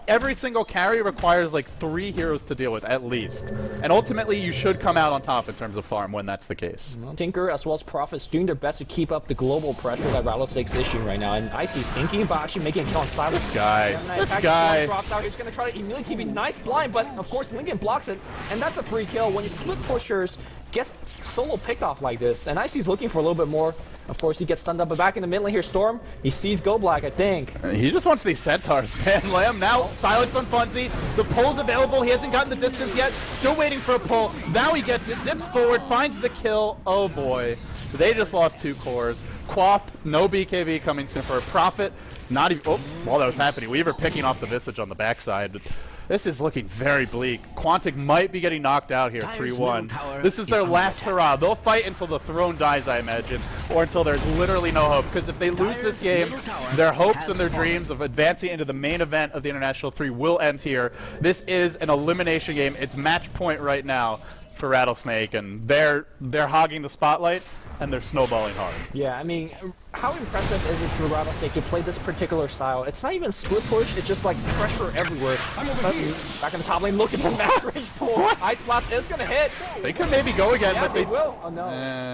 [SPEAKER 2] every single carry requires like 3 heroes to deal with at least. And ultimately you should come out on top in terms of farm when that's the case.
[SPEAKER 1] Well, Tinker as well as Prophet's doing their best to keep up the global pressure that Rattlesnake's issuing right now, and Icy's thinking about actually making a kill on Silence.
[SPEAKER 2] This guy.
[SPEAKER 1] Drops out, he's gonna try to immediately TP, nice blind, but of course Lincoln blocks it, and that's a free kill. When you split pushers, gets solo picked off like this, and Icy's looking for a little bit more. Of course, he gets stunned up, but back in the mid lane here, Storm, he sees Go Black, I think.
[SPEAKER 2] He just wants these centaurs, man. Lamb now, silence on Funzy. The pull's available. He hasn't gotten the distance yet. Still waiting for a pull. Now he gets it, zips forward, finds the kill. Oh boy. They just lost 2 cores. Quaff, no BKB coming soon for a Prophet. Not even, oh, while that was happening, Weaver picking off the Visage on the backside. But this is looking very bleak. Qunatic might be getting knocked out here, 3-1. This is their last hurrah. They'll fight until the throne dies, I imagine, or until there's literally no hope. Because if they lose this game, their hopes and their dreams of advancing into the main event of the International 3 will end here. This is an elimination game. It's match point right now for Rattlesnake, and they're hogging the spotlight. And they're snowballing hard.
[SPEAKER 1] Yeah, I mean, how impressive is it for Rattlesnake to play this particular style? It's not even split push, it's just like pressure everywhere. Back in the top lane, look at the max range pull. Ice Blast is gonna hit.
[SPEAKER 2] They could maybe go again,
[SPEAKER 1] Yeah,
[SPEAKER 2] but
[SPEAKER 1] they will. Oh no.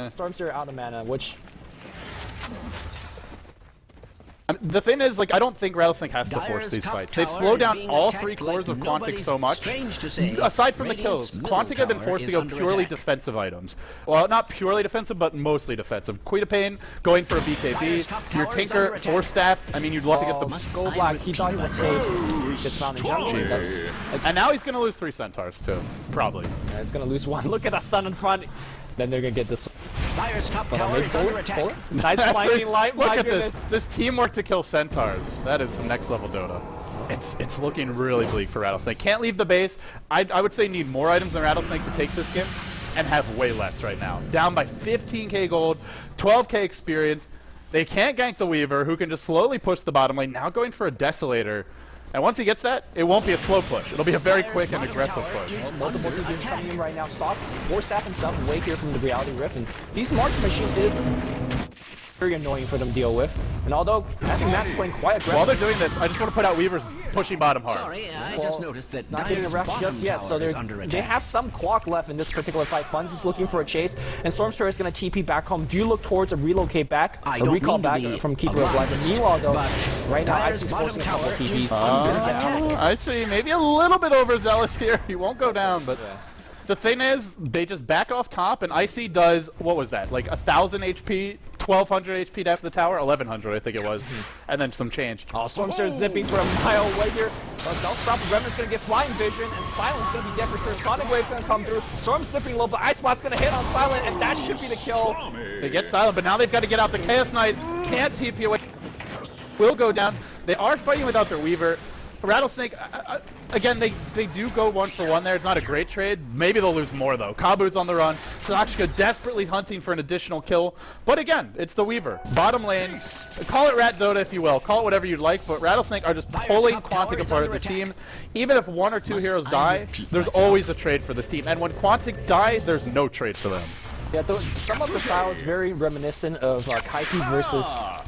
[SPEAKER 1] Stormster out of mana, which...
[SPEAKER 2] The thing is, like, I don't think Rattlesnake has to force these fights. They've slowed down all 3 cores of Qunatic so much. Aside from the kills, Qunatic have been forced to go purely defensive items. Well, not purely defensive, but mostly defensive. Qunatic going for a BKB. Your Tinker, Force Staff. I mean, you'd love to get the...
[SPEAKER 1] Go Black, he thought he was safe. Gets found in jungle.
[SPEAKER 2] And now he's going to lose 3 centaurs, too. Probably.
[SPEAKER 1] Yeah, he's going to lose 1. Look at the stun in front. Then they're going to get this.
[SPEAKER 3] Dire's top tower is under attack.
[SPEAKER 1] Nice blinding light.
[SPEAKER 2] Look at this teamwork to kill centaurs. That is some next level Dota. It's looking really bleak for Rattlesnake. Can't leave the base. I would say need more items than Rattlesnake to take this game, and have way less right now. Down by 15k gold, 12k experience. They can't gank the Weaver, who can just slowly push the bottom lane. Now going for a Desolator. And once he gets that, it won't be a slow push. It'll be a very quick and aggressive push.
[SPEAKER 1] Multiple teams coming in right now. Soft, Force Staff himself awake here from the Reality Rift. And these March Machine is very annoying for them to deal with. And although I think Matt's playing quite aggressive.
[SPEAKER 2] While they're doing this, I just want to put out Weaver's pushing bottom hard.
[SPEAKER 3] Sorry, I just noticed that
[SPEAKER 1] not getting a ref just yet, so they have some clock left in this particular fight. Funz is looking for a chase, and Stormster is going to TP back home. Do you look towards a relocate back, a recall back from Keeper of Life? Meanwhile, though, right now Ice is forcing a couple of TPs.
[SPEAKER 2] I see, maybe a little bit overzealous here. He won't go down, but... Yeah. The thing is, they just back off top, and Icy does, what was that, like 1,000 HP, 1,200 HP after the tower? 1,100, I think it was, and then some change.
[SPEAKER 1] Oh, Stormster zipping for a mile away here. Self-stop, Remnant's going to get Flying Vision, and Silent's going to be dead for sure. Sonic Wave's going to come through. Storm's zipping low, but Ice Blast's going to hit on Silent, and that should be the kill.
[SPEAKER 2] They get Silent, but now they've got to get out. The Chaos Knight can't TP away. Will go down. They are fighting without their Weaver. Rattlesnake, again, they do go 1-for-1 there. It's not a great trade. Maybe they'll lose more, though. Kabu's on the run. Sonachika desperately hunting for an additional kill. But again, it's the Weaver. Bottom lane, call it Rat Dota if you will. Call it whatever you'd like, but Rattlesnake are just pulling Qunatic apart as a team. Even if 1 or 2 heroes die, there's always a trade for this team. And when Qunatic die, there's no trade for them.
[SPEAKER 1] Yeah, some of the style is very reminiscent of Kaiki versus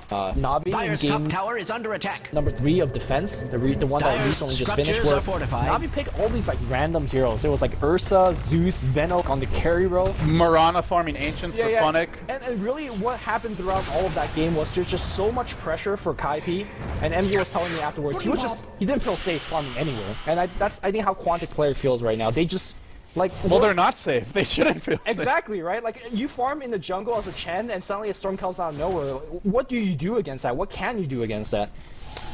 [SPEAKER 1] Navi
[SPEAKER 3] Dire's
[SPEAKER 1] in game
[SPEAKER 3] top tower is under attack.
[SPEAKER 1] number 3 of defense, the one that recently just finished, where Navi picked all these like random heroes. It was like Ursa, Zeus, Venok on the carry role.
[SPEAKER 2] Marana farming Ancients for Qunatic.
[SPEAKER 1] And really what happened throughout all of that game was there's just so much pressure for Kaipi, and MG was telling me afterwards, he didn't feel safe farming anywhere. And that's I think how Qunatic player feels right now. They just... Like,
[SPEAKER 2] well, they're not safe. They shouldn't feel safe.
[SPEAKER 1] Exactly, right? Like, you farm in the jungle as a Chen, and suddenly a storm comes out of nowhere. What do you do against that? What can you do against that?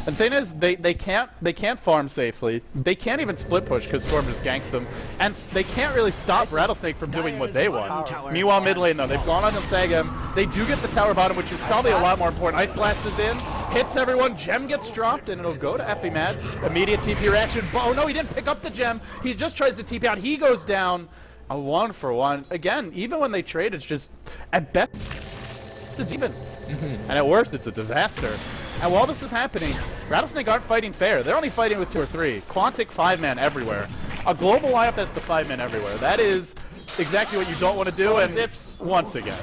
[SPEAKER 2] The thing is, they can't farm safely. They can't even split push because Storm just ganks them, and they can't really stop Rattlesnake from doing what they want. Meanwhile, mid lane though, they've gone on to Sagam. They do get the tower bottom, which is probably a lot more important. Ice Blast is in, hits everyone. Gem gets dropped, and it'll go to Effimad. Immediate TP reaction. Oh no, he didn't pick up the gem. He just tries to TP out. He goes down. A 1-for-1. Again, even when they trade, it's just at best it's even, and at worst, it's a disaster. And while this is happening, Rattlesnake aren't fighting fair. They're only fighting with 2 or 3. Qunatic 5-man everywhere. A global lineup that's the 5-man everywhere. That is exactly what you don't want to do. And zips once again.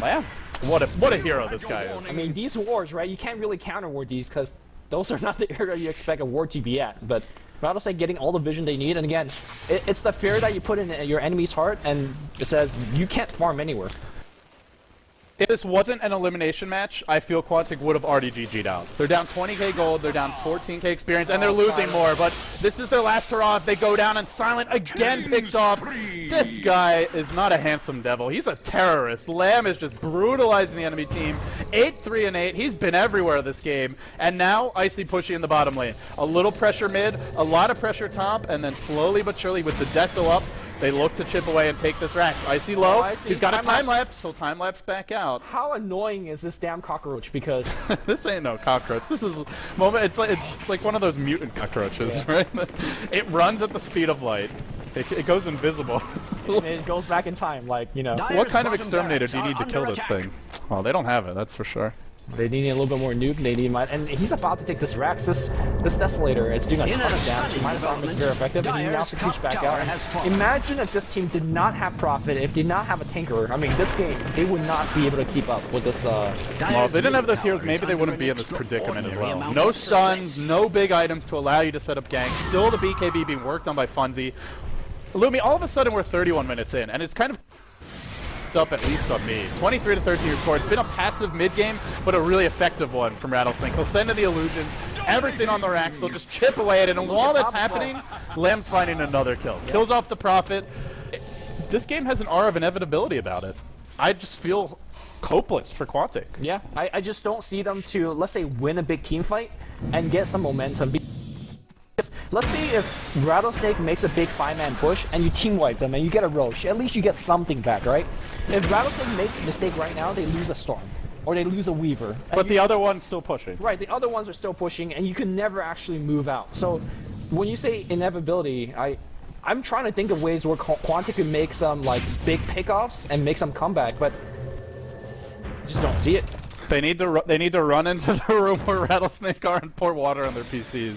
[SPEAKER 2] Wow. What a hero this guy is.
[SPEAKER 1] I mean, these wars, right? You can't really counter ward these because those are not the area you expect a ward to be at. But Rattlesnake getting all the vision they need, and again, it's the fear that you put in your enemy's heart, and it says you can't farm anywhere.
[SPEAKER 2] If this wasn't an elimination match, I feel Qunatic would have already GG'd out. They're down 20k gold, they're down 14k experience, and they're losing more, but this is their last hurrah. They go down, and Silent again picked off. This guy is not a handsome devil. He's a terrorist. Lamb is just brutalizing the enemy team. 8-3 and 8. He's been everywhere this game, and now Icy pushing in the bottom lane. A little pressure mid, a lot of pressure top, and then slowly but surely with the Deso up, they look to chip away and take this rack. Icy low. He's got a time lapse. He'll time lapse back out.
[SPEAKER 1] How annoying is this damn cockroach? Because
[SPEAKER 2] this ain't no cockroach. This is moment. It's like one of those mutant cockroaches, right? It runs at the speed of light. It goes invisible.
[SPEAKER 1] And it goes back in time, like, you know.
[SPEAKER 2] What kind of exterminator do you need to kill this thing? Well, they don't have it. That's for sure.
[SPEAKER 1] They need a little bit more nuke. They need and he's about to take this Rex. This Desolator, it's doing a ton of damage. Minus armor is very effective, and he now can reach back out. Imagine if this team did not have Prophet, if they did not have a Tinkerer. I mean, this game, they would not be able to keep up with this.
[SPEAKER 2] Well, if they didn't have those heroes, maybe they wouldn't be in this predicament as well. No stuns, no big items to allow you to set up ganks. Still the BKB being worked on by Funzy. Lumi, all of a sudden we're 31 minutes in, and it's kind of up at least on me. 23-13 your score. It's been a passive mid game, but a really effective one from Rattlesnake. They'll send in the illusion, everything on the racks. They'll just chip away at it, and while that's happening, Lamb's finding another kill. Kills off the Prophet. This game has an aura of inevitability about it. I just feel hopeless for Qunatic.
[SPEAKER 1] Yeah, I just don't see them to, let's say, win a big team fight and get some momentum. Let's see if Rattlesnake makes a big 5-man push and you team wipe them and you get a Roche. At least you get something back, right? If Rattlesnake make a mistake right now, they lose a Storm. Or they lose a Weaver.
[SPEAKER 2] But the other one's still pushing.
[SPEAKER 1] Right, the other ones are still pushing, and you can never actually move out. So when you say inevitability, I'm trying to think of ways where Qunatic can make some like big pickoffs and make some comeback, but I just don't see it.
[SPEAKER 2] They need to run into the room where Rattlesnake are and pour water on their PCs.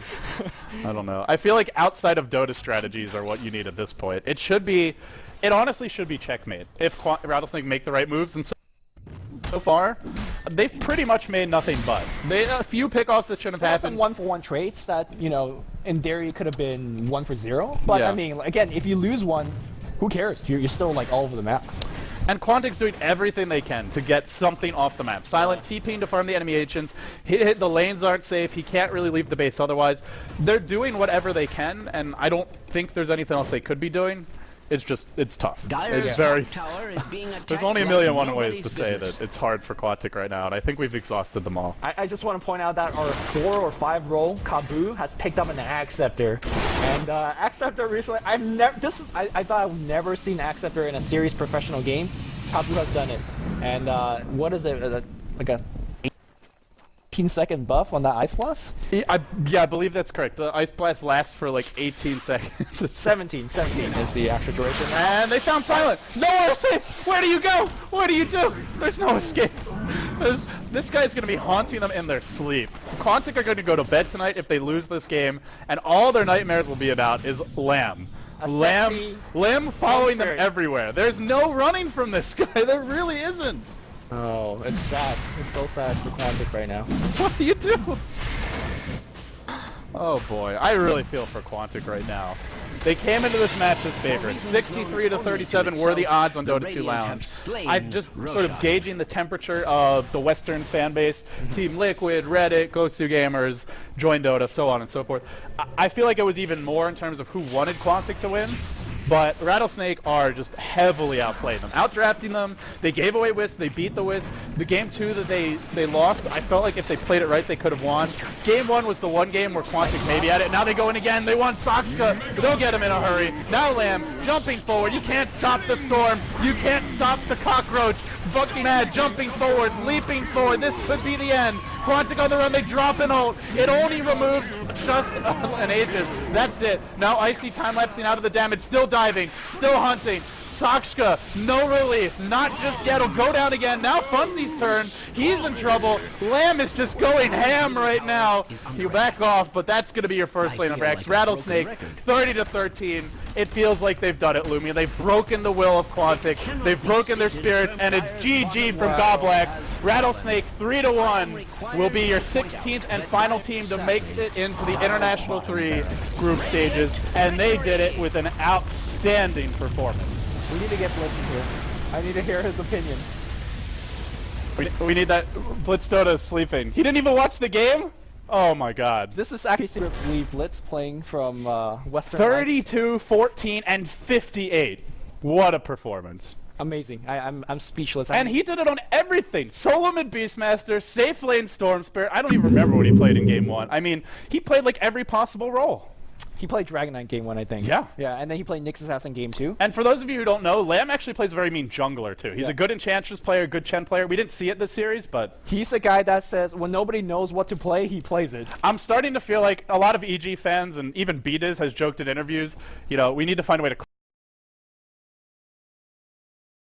[SPEAKER 2] I don't know. I feel like outside of Dota strategies are what you need at this point. It honestly should be checkmate if Rattlesnake make the right moves, and so far, they've pretty much made nothing but. A few pickoffs that shouldn't have happened.
[SPEAKER 1] Some 1-for-1 trades that, you know, in theory could have been 1-for-0. But
[SPEAKER 2] yeah.
[SPEAKER 1] I mean, again, if you lose one, who cares? You're still like all over the map.
[SPEAKER 2] And Qunatic's doing everything they can to get something off the map. Silent TPing to farm the enemy agents. The lanes aren't safe. He can't really leave the base otherwise. They're doing whatever they can, and I don't think there's anything else they could be doing. It's just, it's tough. It's very... There's only a million one ways to say that it's hard for Qunatic right now, and I think we've exhausted them all.
[SPEAKER 1] I just want to point out that our 4 or 5 role, Kabu, has picked up an Acceptor. And Acceptor recently, I thought I've never seen Acceptor in a serious professional game. Kabu has done it. And what is it, like a 18-second buff on that Ice Blast?
[SPEAKER 2] Yeah, I believe that's correct. The Ice Blast lasts for like 18 seconds.
[SPEAKER 1] 17 is the actual duration.
[SPEAKER 2] And they found Silent. Nowhere safe! Where do you go? What do you do? There's no escape. This guy's going to be haunting them in their sleep. Qunatic are going to go to bed tonight if they lose this game, and all their nightmares will be about is Lamb. Lamb following them everywhere. There's no running from this guy. There really isn't.
[SPEAKER 1] Oh, it's sad. It's so sad for Qunatic right now.
[SPEAKER 2] What do you do? Oh boy, I really feel for Qunatic right now. They came into this match as favorites. 63-37 were the odds on Dota 2 Lounge. I'm just sort of gauging the temperature of the Western fan base. Team Liquid, Reddit, Gosu Gamers, Join Dota, so on and so forth. I feel like it was even more in terms of who wanted Qunatic to win. But Rattlesnake are just heavily outplaying them, outdrafting them. They gave away Wisp, they beat the Wisp. The game 2 that they lost, I felt like if they played it right, they could have won. Game 1 was the one game where Qunatic maybe had it. Now they go in again. They won Sakska. They'll get him in a hurry. Now Lamb jumping forward. You can't stop the storm. You can't stop the cockroach. Fucking mad, jumping forward, leaping forward. This could be the end. Qunatic on the run, they drop an ult. It only removes just an Aegis. That's it. Now Icy time-lapsing out of the damage, still diving, still hunting. Sakska, no relief, not just yet, he'll go down again. Now Funzy's turn, he's in trouble. Lamb is just going ham right now. He'll back off, but that's going to be your first lane of Rex. Rattlesnake, 30-13. It feels like they've done it, Lumia. They've broken the will of Qunatic. They've broken their spirits, and it's GG from Goblak. Rattlesnake, 3-1, will be your 16th and final team to make it into the International 3 group stages, and they did it with an outstanding performance.
[SPEAKER 1] We need to get Blitz in here. I need to hear his opinions.
[SPEAKER 2] We need that. Blitz Dota is sleeping. He didn't even watch the game? Oh my god.
[SPEAKER 1] This is actually secretly Blitz playing from Western.
[SPEAKER 2] 32, 14, and 58. What a performance.
[SPEAKER 1] Amazing. I'm speechless.
[SPEAKER 2] And he did it on everything. Solo mid Beastmaster, safe lane Storm Spirit. I don't even remember what he played in game 1. I mean, he played like every possible role.
[SPEAKER 1] He played Dragon Knight game 1, I think.
[SPEAKER 2] Yeah.
[SPEAKER 1] Yeah, and then he played Nyx Assassin game 2.
[SPEAKER 2] And for those of you who don't know, Lamb actually plays a very mean jungler too. He's a good Enchantress player, good Chen player. We didn't see it this series, but...
[SPEAKER 1] He's a guy that says when nobody knows what to play, he plays it.
[SPEAKER 2] I'm starting to feel like a lot of EG fans and even Beaters has joked in interviews, you know, we need to find a way to